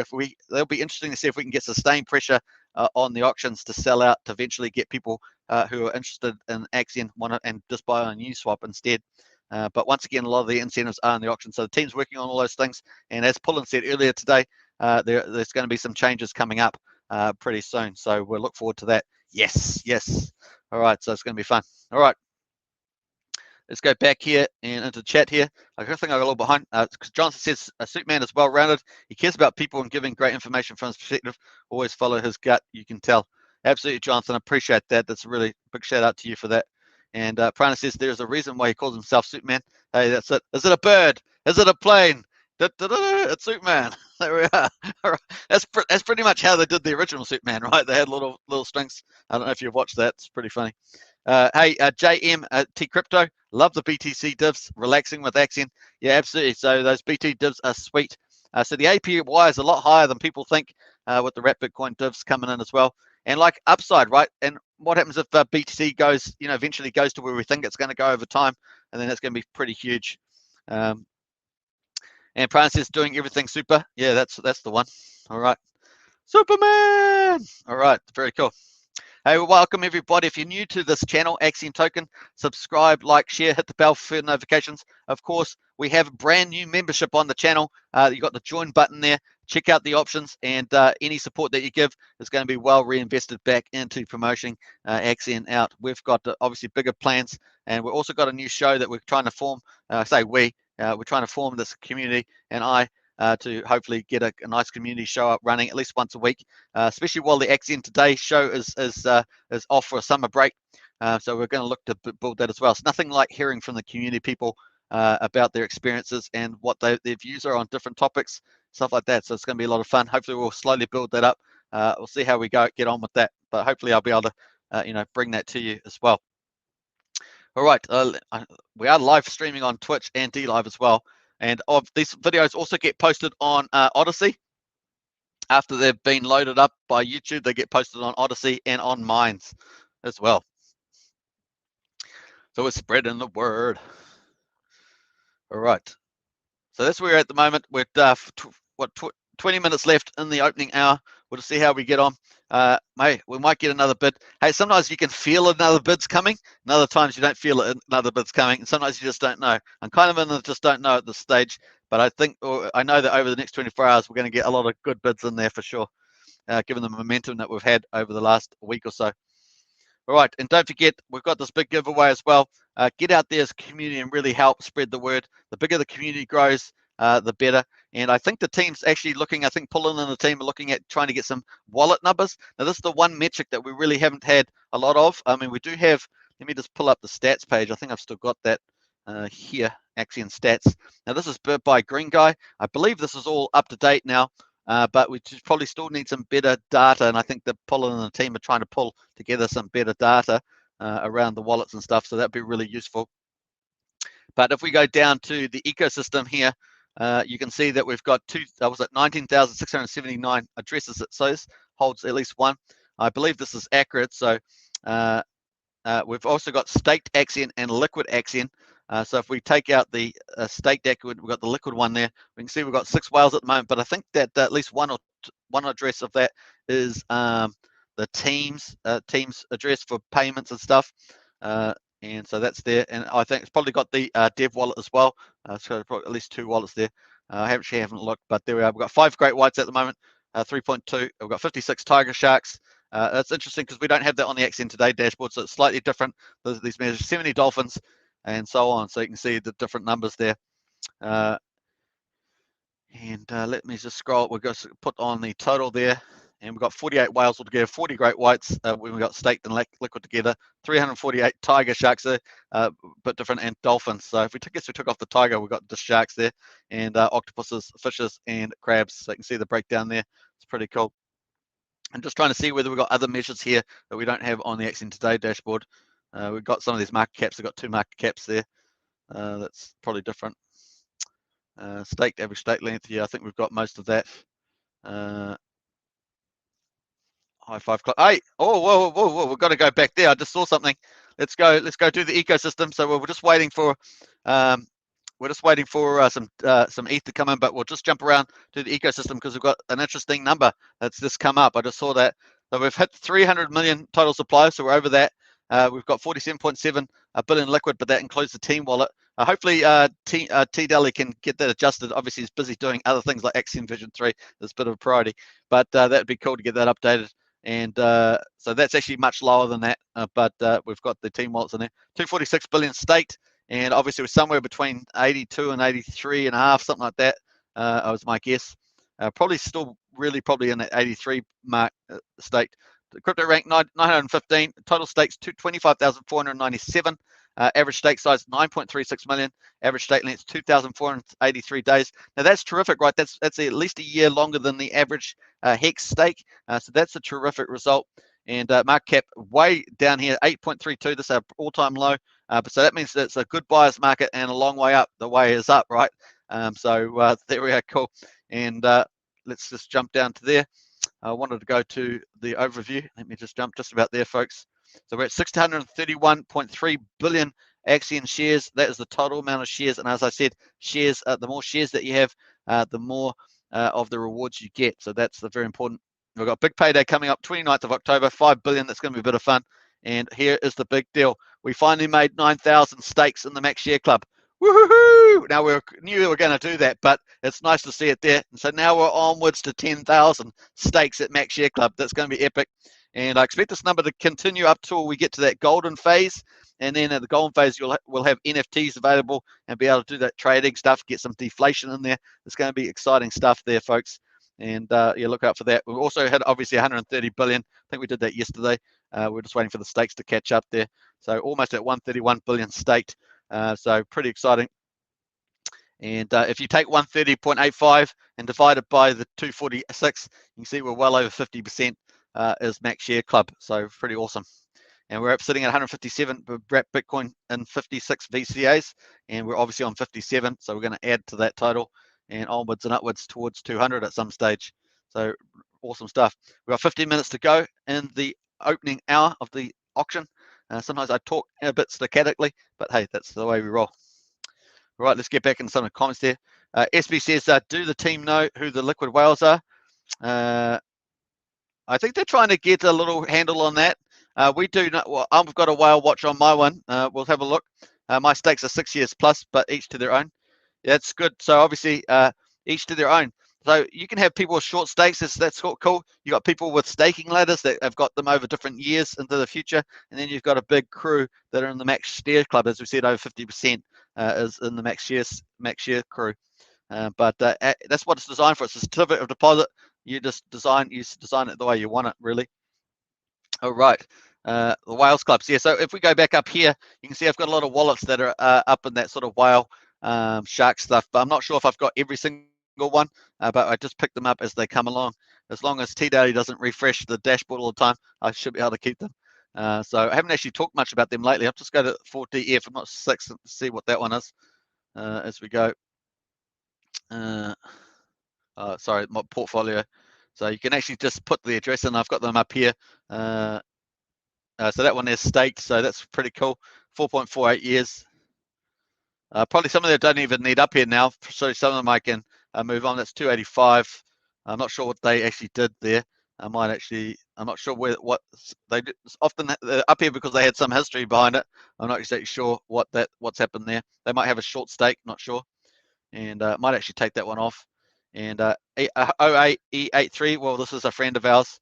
that'll be interesting to see if we can get sustained pressure on the auctions to sell out, to eventually get people who are interested in Axion and just buy on Uniswap instead. But once again, a lot of the incentives are in the auction. So the team's working on all those things. And as Pullen said earlier today, there's going to be some changes coming up pretty soon. So we'll look forward to that. Yes. All right, so it's going to be fun. All right. Let's go back here and into the chat here. I think I got a little behind. Johnson says, Suitman is well-rounded. He cares about people and giving great information from his perspective. Always follow his gut, you can tell. Absolutely, Jonathan. I appreciate that. That's a really big shout out to you for that. And Prana says, there's a reason why he calls himself Suitman. Hey, that's it. Is it a bird? Is it a plane? It's Suitman. There we are. All right. That's pretty much how they did the original Suitman, right? They had little strings. I don't know if you've watched that. It's pretty funny. Hey, JM T Crypto, love the BTC divs, relaxing with Axion. Yeah, absolutely. So those BT divs are sweet. So the APY is a lot higher than people think with the Wrap Bitcoin divs coming in as well. And like upside, right? And what happens if BTC goes, eventually goes to where we think it's going to go over time, and then it's going to be pretty huge. And Prance says doing everything super. Yeah, that's the one. All right, Superman. All right, very cool. Hey, welcome everybody. If you're new to this channel, Axion Token, subscribe, like, share, hit the bell for notifications. Of course, we have a brand new membership on the channel. You got the join button there. Check out the options, and any support that you give is going to be well reinvested back into promoting Axion out. We've got obviously bigger plans, and we've also got a new show that we're trying to form. We're trying to form this community, and to hopefully get a nice community show up running at least once a week, especially while the Axion Today show is off for a summer break. So we're going to look to build that as well. It's nothing like hearing from the community people about their experiences and what their views are on different topics, stuff like that. So it's going to be a lot of fun. Hopefully we'll slowly build that up. We'll see how we get on with that, but hopefully I'll be able to bring that to you as well. All right, we are live streaming on Twitch and DLive as well. And these videos also get posted on Odyssey. After they've been loaded up by YouTube, they get posted on Odyssey and on Minds as well. So we're spreading the word. All right. So that's where we're at the moment. We're 20 minutes left in the opening hour. We'll just see how we get on. We might get another bid. Hey, sometimes you can feel another bid's coming, and other times you don't feel another bid's coming, and sometimes you just don't know. I'm kind of in the just don't know at this stage, but I know that over the next 24 hours, we're going to get a lot of good bids in there for sure, given the momentum that we've had over the last week or so. All right, and don't forget, we've got this big giveaway as well. Get out there as a community and really help spread the word. The bigger the community grows, the better. And I think the team's actually looking, I think Pullen and the team are looking at trying to get some wallet numbers. Now, this is the one metric that we really haven't had a lot of. I mean, we do have, let me just pull up the stats page. I think I've still got that here, Axion stats. Now, this is by Green Guy. I believe this is all up to date now, but we probably still need some better data. And I think that Pullen and the team are trying to pull together some better data around the wallets and stuff. So that'd be really useful. But if we go down to the ecosystem here, you can see that we've got 19,679 addresses. So this holds at least one. I believe this is accurate. So we've also got staked Axion and liquid Axion. So if we take out the staked Axion, we've got the liquid one there. We can see we've got 6 whales at the moment, but I think that at least one address of that is the team's address for payments and stuff. And so that's there, and I think it's probably got the dev wallet as well. So probably at least 2 wallets there. I haven't looked, but there we are. We've got 5 great whites at the moment, 3.2. We've got 56 tiger sharks. That's interesting because we don't have that on the Axion Today dashboard, so it's slightly different. These measures 70 dolphins and so on. So you can see the different numbers there. Let me just scroll. We're going to put on the total there. And we've got 48 whales altogether, 40 great whites when we got staked and liquid together, 348 tiger sharks there, but different, and dolphins. So if we took off the tiger, we've got the sharks there, and octopuses, fishes, and crabs. So you can see the breakdown there. It's pretty cool. I'm just trying to see whether we've got other measures here that we don't have on the Axion Today dashboard. We've got some of these market caps. We've got 2 market caps there. That's probably different. Staked average stake length. Yeah, I think we've got most of that. High five club. Hey, whoa, we've got to go back there. I just saw something. Let's go do the ecosystem. So we're just waiting for we're just waiting for some ETH to come in, but we'll just jump around to the ecosystem because we've got an interesting number that's just come up. I just saw that. So we've hit 300 million total supply, so we're over that. We've got 47.7 billion liquid, but that includes the team wallet. Hopefully T-Deli can get that adjusted. Obviously he's busy doing other things like Axion Vision 3. That's a bit of a priority, but that'd be cool to get that updated. And so that's actually much lower than that, but we've got the team wallets in there. 246 billion staked, and obviously we're somewhere between 82 and 83 and a half, something like that. Was my guess. Probably still really probably in that 83 mark staked. The crypto rank 915, total stakes 25,497. Average stake size 9.36 million. Average stake length 2,483 days. Now that's terrific, right? That's at least a year longer than the average Hex stake. So that's a terrific result. And market cap way down here, 8.32. This is our all-time low. So that means that it's a good buyer's market and a long way up. The way is up, right? So there we are, cool. And let's just jump down to there. I wanted to go to the overview. Let me just jump just about there, folks. So we're at 631.3 billion Axion shares. That is the total amount of shares. And as I said, shares, the more shares that you have, the more of the rewards you get. So that's the very important. We've got big payday coming up, 29th of October, 5 billion. That's going to be a bit of fun. And here is the big deal. We finally made 9,000 stakes in the Max Share Club. Woohoo! Now we knew we were going to do that, but it's nice to see it there. And so now we're onwards to 10,000 stakes at Max Share Club. That's going to be epic. And I expect this number to continue up till we get to that golden phase. And then at the golden phase, we'll have NFTs available and be able to do that trading stuff, get some deflation in there. It's going to be exciting stuff there, folks. And yeah, look out for that. We also had obviously 130 billion. I think we did that yesterday. We're just waiting for the stakes to catch up there. So almost at 131 billion staked. So pretty exciting. And if you take 130.85 and divide it by the 246, you can see we're well over 50% is Max Share Club. So pretty awesome. And we're sitting at 157 Bitcoin and 56 VCAs. And we're obviously on 57. So we're going to add to that total and onwards and upwards towards 200 at some stage. So awesome stuff. We've got 15 minutes to go in the opening hour of the auction. Sometimes I talk a bit statically, but hey, that's the way we roll. All right, let's get back into some of the comments there. SB says, do the team know who the liquid whales are? I think they're trying to get a little handle on that. We do not. Well, I've got a whale watch on my one. We'll have a look. My stakes are 6 years plus, but each to their own. Yeah, that's good. So obviously, each to their own. So you can have people with short stakes. That's cool. You got people with staking ladders that have got them over different years into the future, and then you've got a big crew that are in the Max Share Club, as we said, over 50% is in the Max Share crew. But that's what it's designed for. It's a certificate of deposit. You design it the way you want it, really. All right. The whales clubs. Yeah. So if we go back up here, you can see I've got a lot of wallets that are up in that sort of whale shark stuff, but I'm not sure if I've got every single one, but I just pick them up as they come along. As long as T-Daddy doesn't refresh the dashboard all the time, I should be able to keep them. So I haven't actually talked much about them lately. I'll just go to 4DF. I'm not 6 to see what that one is as we go. Sorry, my portfolio. So you can actually just put the address in. I've got them up here. So that one is staked. So that's pretty cool. 4.48 years. Probably some of them don't even need up here now. So some of them I can move on. That's 285. I'm not sure what they actually did there. I'm not sure what they did. It's often up here because they had some history behind it. I'm not exactly sure what's happened there. They might have a short stake, not sure. And might actually take that one off. And 08E83, well, this is a friend of ours,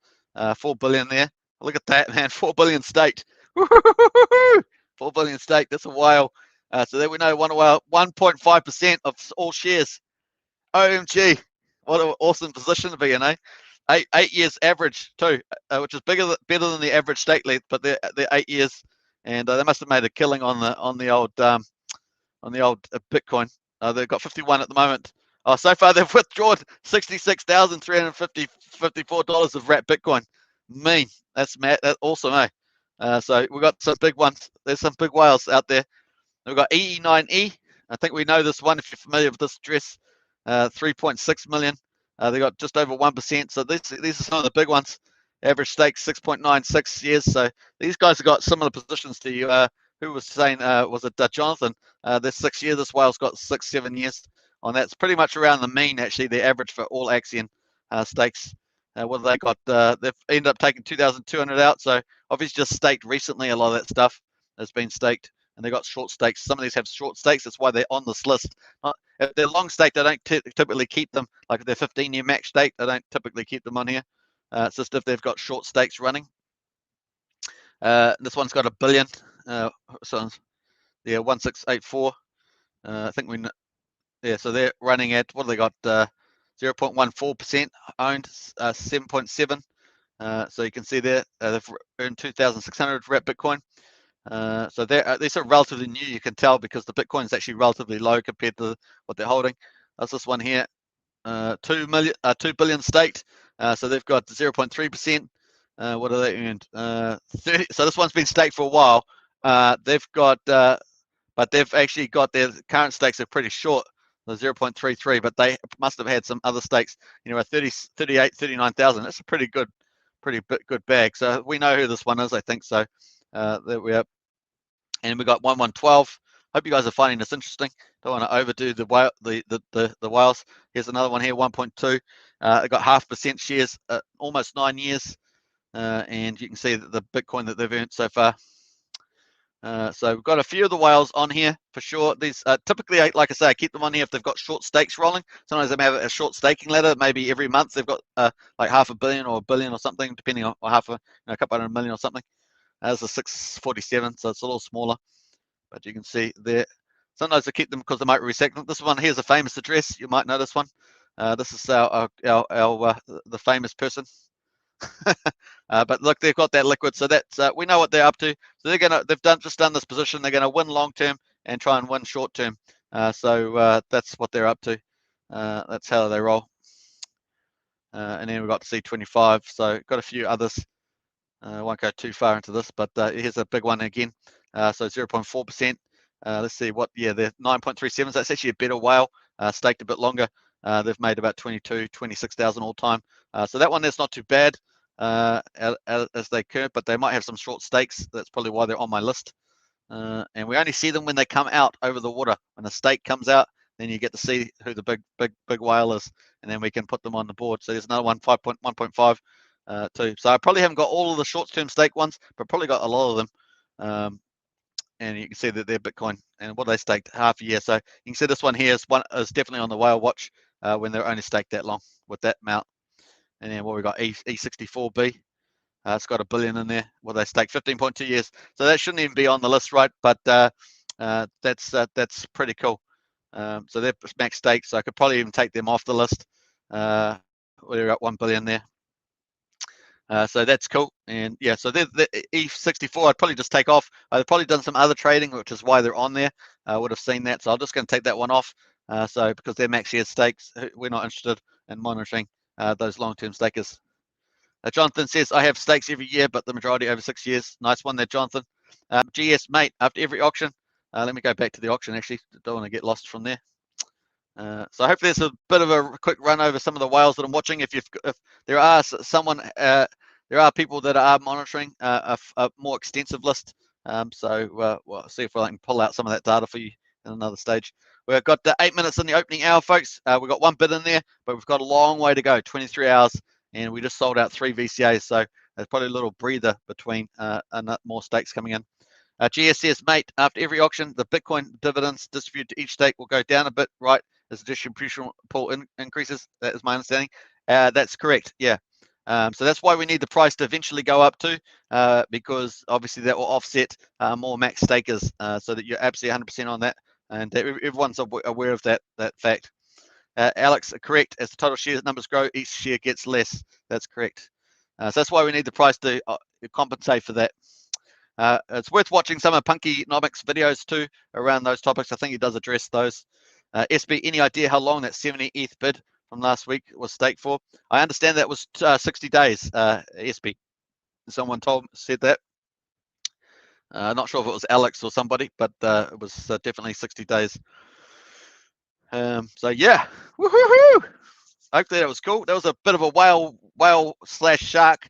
4 billion there. Look at that, man, 4 billion staked. 4 billion staked, that's a whale. So there we know one whale, 1.5% of all shares. OMG, what an awesome position to be in, eh? 8 years average too, which is better than the average stake length, but they're 8 years, and they must have made a killing on the old Bitcoin. They've got 51 at the moment. Oh, so far they've withdrawn $66,354 of wrapped Bitcoin. Mean. That's mad. That's awesome, eh? So we've got some big ones. There's some big whales out there. We've got EE9E. I think we know this one if you're familiar with this address. 3.6 million. They got just over 1%. So these are some of the big ones. Average stake 6.96 years. So these guys have got similar positions to you. who was saying, was it Jonathan? This 6 years, this whale's got 6-7 years on that. It's pretty much around the mean, actually, the average for all Axion stakes. What have they got? They've ended up taking 2,200 out, so obviously just staked recently. A lot of that stuff has been staked, and they got short stakes. Some of these have short stakes. That's why they're on this list. If they're long stake, they don't typically keep them. Like if they're 15-year max stake, they don't typically keep them on here. It's just if they've got short stakes running. This one's got $1 billion. So yeah, 1684. I think we. Yeah, so they're running at, what have they got? 0.14% owned, 7.7. So you can see there they've earned 2,600 rep Bitcoin. So they're sort of relatively new. You can tell because the Bitcoin is actually relatively low compared to what they're holding. That's this one here, 2 billion staked. So they've got 0.3%. What are they earned? 30. So this one's been staked for a while. They've got, but they've actually got their current stakes are pretty short, the 0.33. But they must have had some other stakes. You know, 30, 38, 39,000. That's a pretty good bag. So we know who this one is, I think. So there we are. And we got 1.112. Hope you guys are finding this interesting. Don't want to overdo the whales. Here's another one here, 1.2. They got 0.5% shares, almost 9 years. And you can see that the Bitcoin that they've earned so far. So we've got a few of the whales on here for sure. These typically, like I say, I keep them on here if they've got short stakes rolling. Sometimes they may have a short staking ladder. Maybe every month they've got like $500 million or $1 billion or something, depending on, or a couple hundred million or something. There's a 647, so it's a little smaller. But you can see there. Sometimes I keep them because they might recycle them. This one here's a famous address. You might know this one. This is the famous person. But look, they've got that liquid, so that's we know what they're up to. So they've just done this position. They're gonna win long term and try and win short term. So that's what they're up to. That's how they roll. And then we've got C25. So got a few others. I won't go too far into this, but here's a big one again. So 0.4%. Let's see what. Yeah, they're 9.37. That's actually a better whale. Staked a bit longer. They've made about 26,000 all time. So that one, that's not too bad. As they curve, but they might have some short stakes. That's probably why they're on my list. And we only see them when they come out over the water. When the stake comes out, then you get to see who the big whale is, and then we can put them on the board. So there's another one, 1.5 too. So I probably haven't got all of the short-term stake ones, but probably got a lot of them. And you can see that they're Bitcoin, and what they staked half a year. So you can see this one here is definitely on the whale watch when they're only staked that long with that amount. And then what we got, E64B. It's got $1 billion in there. Well, they staked 15.2 years, so that shouldn't even be on the list, right? But that's pretty cool. So they're max stake, so I could probably even take them off the list. We've got $1 billion there. So that's cool. And yeah, so the E64 I'd probably just take off. I've probably done some other trading, which is why they're on there. I would have seen that, so I'm just going to take that one off. So because they're max share stakes, we're not interested in monitoring those long-term stakers. Jonathan says, I have stakes every year, but the majority over 6 years. Nice one there, Jonathan. GS, mate, after every auction. Let me go back to the auction, actually. Don't want to get lost from there. So hopefully there's a bit of a quick run over some of the whales that I'm watching. If there are there are people that are monitoring a more extensive list. So we'll see if I can pull out some of that data for you in another stage. We've got 8 minutes in the opening hour, folks. We've got one bid in there, but we've got a long way to go, 23 hours. And we just sold out 3 VCAs, so there's probably a little breather between and more stakes coming in. GS says, mate, after every auction, the Bitcoin dividends distributed to each stake will go down a bit, right, as the distribution pool increases. That is my understanding. That's correct, yeah. So that's why we need the price to eventually go up too, because obviously that will offset more max stakers, so that you're absolutely 100% on that, and everyone's aware of that fact. Alex, correct. As the total share numbers grow, each share gets less. That's correct. So that's why we need the price to compensate for that. It's worth watching some of Punkynomics videos too around those topics. I think he does address those. SB, any idea how long that 70 ETH bid from last week was staked for? I understand that was 60 days, SB. Someone said that. Not sure if it was Alex or somebody, but it was definitely 60 days. So yeah, woohoo! Hopefully that was cool. That was a bit of a whale slash shark,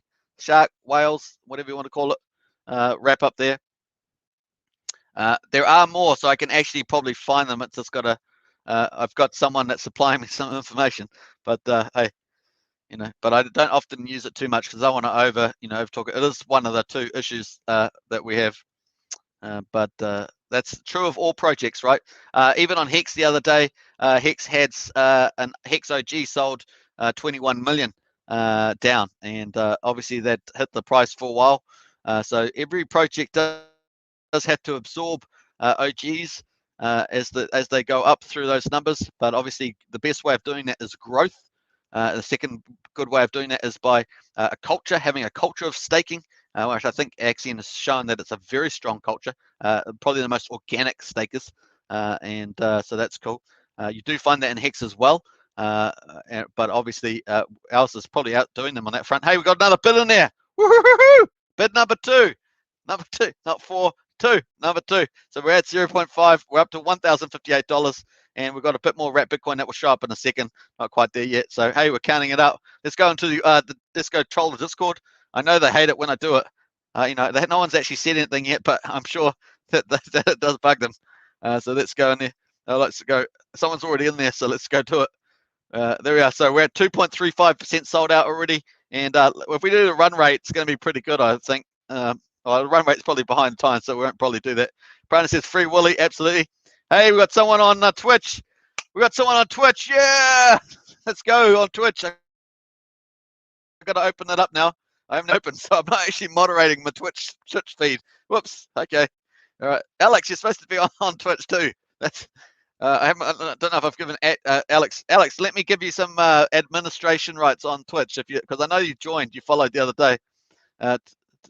whales, whatever you want to call it, wrap up there. There are more, so I can actually probably find them. It's just got a, I've got someone that's supplying me some information, but hey, but I don't often use it too much because I want to over talk. It is one of the two issues that we have, but that's true of all projects, right? Even on Hex the other day, Hex had an Hex OG sold 21 million down, and obviously that hit the price for a while. So every project does have to absorb OGs as they go up through those numbers. But obviously, the best way of doing that is growth. The second good way of doing that is by having a culture of staking, which I think Axion has shown that it's a very strong culture, probably the most organic stakers, and so that's cool. You do find that in Hex as well, but obviously ours is probably outdoing them on that front. Hey, we've got another bid in there. Woo-hoo-hoo-hoo! Bid number two, not 4, 2, number 2. So we're at 0.5. We're up to $1,058, and we've got a bit more wrap Bitcoin that will show up in a second. Not quite there yet. So hey, we're counting it up. Let's go into let's go troll the Discord. I know they hate it when I do it. No one's actually said anything yet, but I'm sure that it does bug them. So let's go in there. Let's go. Someone's already in there, so let's go to it. There we are. So we're at 2.35% sold out already, and if we do the run rate, it's going to be pretty good, I think. The run rate's probably behind time, so we won't probably do that. Brandon says Free Willy, absolutely. Hey, we got someone on Twitch. We got someone on Twitch. Yeah, let's go on Twitch. I've got to open that up now. I haven't opened, so I'm not actually moderating my Twitch feed. Whoops. Okay. All right, Alex, you're supposed to be on Twitch too. That's I don't know if I've given Alex. Alex, let me give you some administration rights on Twitch because I know you joined. You followed the other day.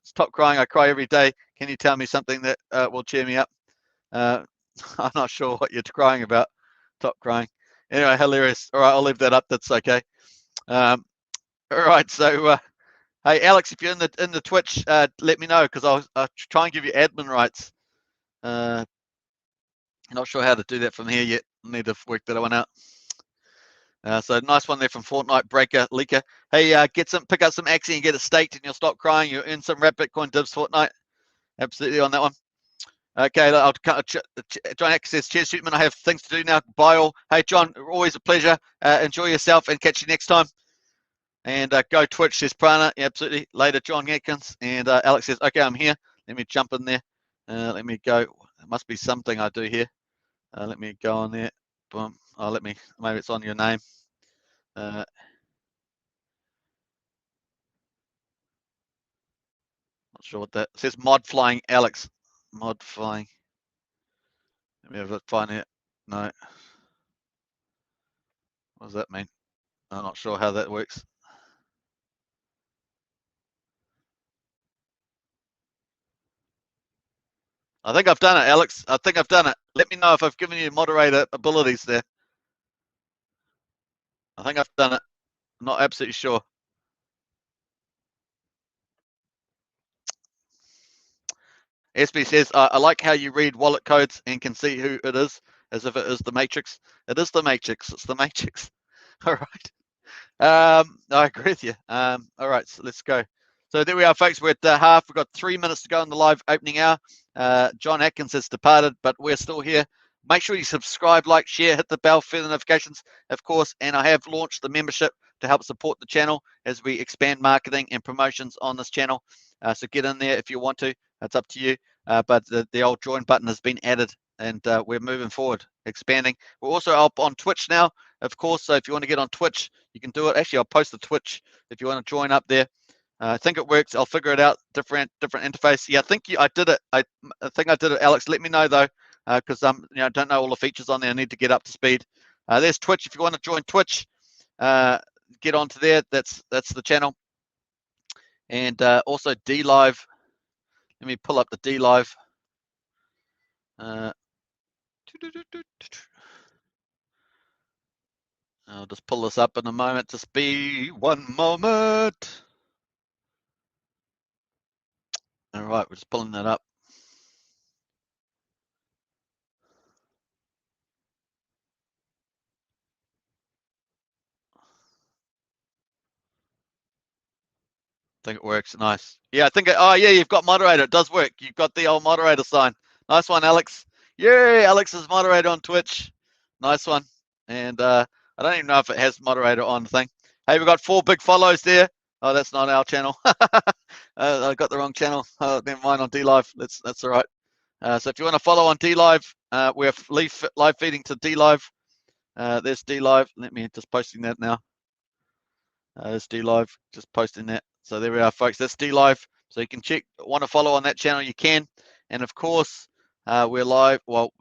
Stop crying. I cry every day. Can you tell me something that will cheer me up? I'm not sure what you're crying about. Stop crying. Anyway, hilarious. All right, I'll leave that up. That's okay. All right. So, hey, Alex, if you're in the Twitch, let me know because I'll try and give you admin rights. Not sure how to do that from here yet. Need to work that one out. So nice one there from Fortnite Breaker Leaker. Hey, pick up some Axion and get it staked, and you'll stop crying. You'll earn some wrap Bitcoin divs Fortnite. Absolutely on that one. Okay, John X says, cheers, Shootman. I have things to do now. Bye all. Hey, John, always a pleasure. Enjoy yourself and catch you next time. And go Twitch, says Prana. Yeah, absolutely. Later, John Atkins. And Alex says, okay, I'm here. Let me jump in there. Let me go. There must be something I do here. Let me go on there. Boom. Oh, maybe it's on your name. Not sure what that says. Mod flying Alex. Mod flying. Let me have a find it. No. What does that mean? I'm not sure how that works. I think I've done it, Alex. I think I've done it. Let me know if I've given you moderator abilities there. I think I've done it. I'm not absolutely sure. SB says, I like how you read wallet codes and can see who it is as if it is the Matrix. It is the Matrix. It's the Matrix. All right. I agree with you. All right, so let's go. So there we are, folks. We're at half. We've got 3 minutes to go in the live opening hour. John Atkins has departed, but we're still here. Make sure you subscribe, like, share, hit the bell for the notifications, of course. And I have launched the membership to help support the channel as we expand marketing and promotions on this channel. So get in there if you want to. It's up to you. But the old join button has been added, and we're moving forward, expanding. We're also up on Twitch now, of course. So if you want to get on Twitch, you can do it. Actually, I'll post the Twitch if you want to join up there. I think it works. I'll figure it out. Different interface. Yeah, I did it. I think I did it, Alex. Let me know though, because don't know all the features on there. I need to get up to speed. There's Twitch. If you want to join Twitch, get onto there. That's the channel. And also D Live. Let me pull up the D Live. I'll just pull this up in a moment. Just be one moment. All right, we're just pulling that up. I think it works. Nice. Yeah, I think. Oh, yeah, you've got moderator. It does work. You've got the old moderator sign. Nice one, Alex. Yay, Alex is moderator on Twitch. Nice one. And I don't even know if it has moderator on the thing. Hey, we've got 4 big follows there. Oh, that's not our channel. I got the wrong channel. Oh, never mind, on DLive. That's all right. So if you want to follow on DLive, we're live feeding to DLive. There's DLive. Let me just posting that now. There's DLive, just posting that. So there we are, folks. That's DLive. So you can check. Want to follow on that channel, you can. And of course, we're live. Well,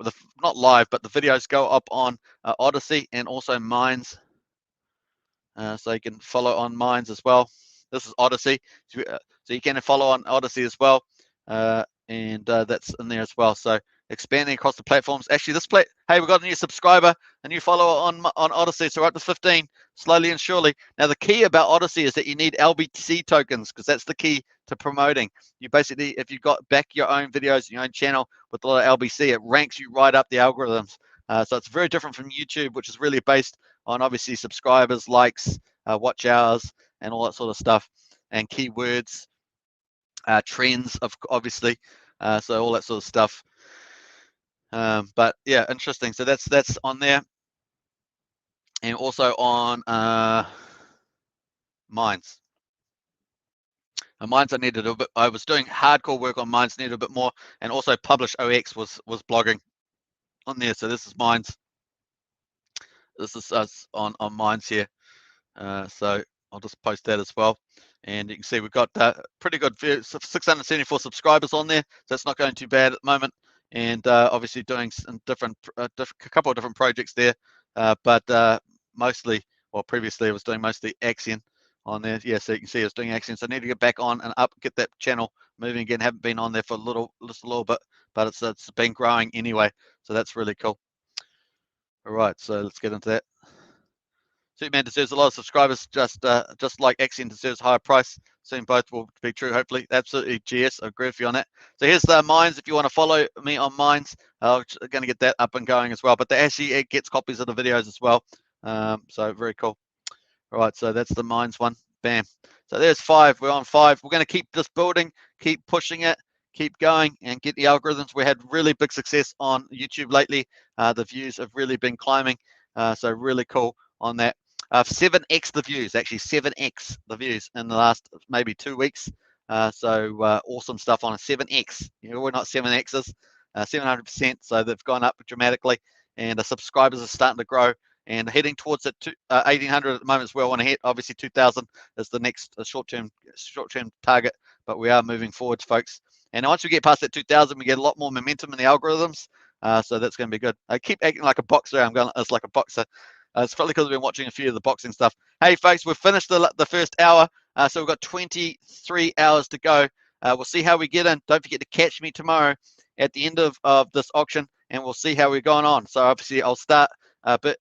not live, but the videos go up on Odyssey and also Minds. So you can follow on Minds as well. This is Odyssey, so you can follow on Odyssey as well, and that's in there as well. So expanding across the platforms. Actually, hey, we've got a new subscriber, a new follower on Odyssey. So we're up to 15, slowly and surely. Now the key about Odyssey is that you need LBC tokens, because that's the key to promoting. You basically, if you've got back your own videos, your own channel with a lot of LBC, it ranks you right up the algorithms. So it's very different from YouTube, which is really based on obviously subscribers, likes, watch hours, and all that sort of stuff, and keywords, trends, obviously, so all that sort of stuff. But yeah, interesting. So that's on there, and also on Minds. Minds I needed a bit. I was doing hardcore work on Minds, needed a bit more, and also Publish OX was blogging on there. So this is Minds. This is us on Minds here. So I'll just post that as well. And you can see we've got pretty good 674 subscribers on there. So it's not going too bad at the moment. And obviously doing some a couple of different projects there. But mostly, well, previously I was doing mostly Axion on there. Yeah, so you can see I was doing Axion. So I need to get back on and get that channel moving again. Haven't been on there for just a little bit, but it's been growing anyway. So that's really cool. All right, so let's get into that. Superman deserves a lot of subscribers, just like Axion deserves a higher price. Soon both will be true, hopefully. Absolutely, GS, I agree with you on that. So here's the Minds. If you want to follow me on Minds, I'm going to get that up and going as well. But it gets copies of the videos as well. So very cool. All right, so that's the Minds one. Bam. So there's 5. We're on 5. We're going to keep this building, keep pushing it, keep going, and get the algorithms. We had really big success on YouTube lately. The views have really been climbing. So really cool on that. 7x the views, actually 7x the views in the last maybe 2 weeks. So awesome stuff on a 7x. You know, we're not 7x's, 700%. So they've gone up dramatically, and the subscribers are starting to grow and heading towards it. 1,800 at the moment as well. Want to hit obviously 2,000 is the next short-term target, but we are moving forwards, folks. And once we get past that 2,000, we get a lot more momentum in the algorithms. So that's going to be good. I keep acting like a boxer. I'm going. It's like a boxer. It's probably because I've been watching a few of the boxing stuff. Hey, folks, we've finished the first hour. So we've got 23 hours to go. We'll see how we get in. Don't forget to catch me tomorrow at the end of this auction, and we'll see how we're going on. So obviously, I'll start a bit,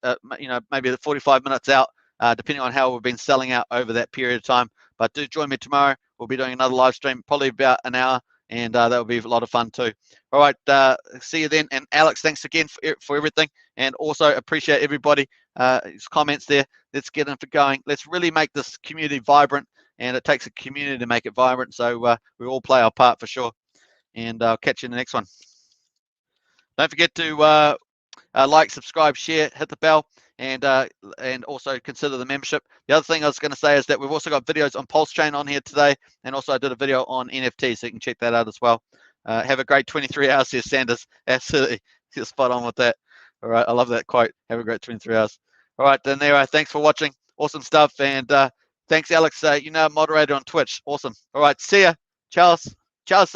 maybe 45 minutes out, depending on how we've been selling out over that period of time. But do join me tomorrow. We'll be doing another live stream, probably about an hour, and that will be a lot of fun too. All right, see you then. And Alex, thanks again for everything, and also appreciate everybody. His comments there. Let's get into going. Let's really make this community vibrant, and it takes a community to make it vibrant. So we all play our part for sure. And I'll catch you in the next one. Don't forget to like, subscribe, share, hit the bell, and also consider the membership. The other thing I was going to say is that we've also got videos on Pulsechain on here today, and also I did a video on NFT, so you can check that out as well. Have a great 23 hours here, Sanders. Absolutely, you're spot on with that. All right, I love that quote. Have a great 23 hours. All right, then there. Thanks for watching. Awesome stuff, and thanks, Alex. Moderator on Twitch. Awesome. All right, see ya. Charles.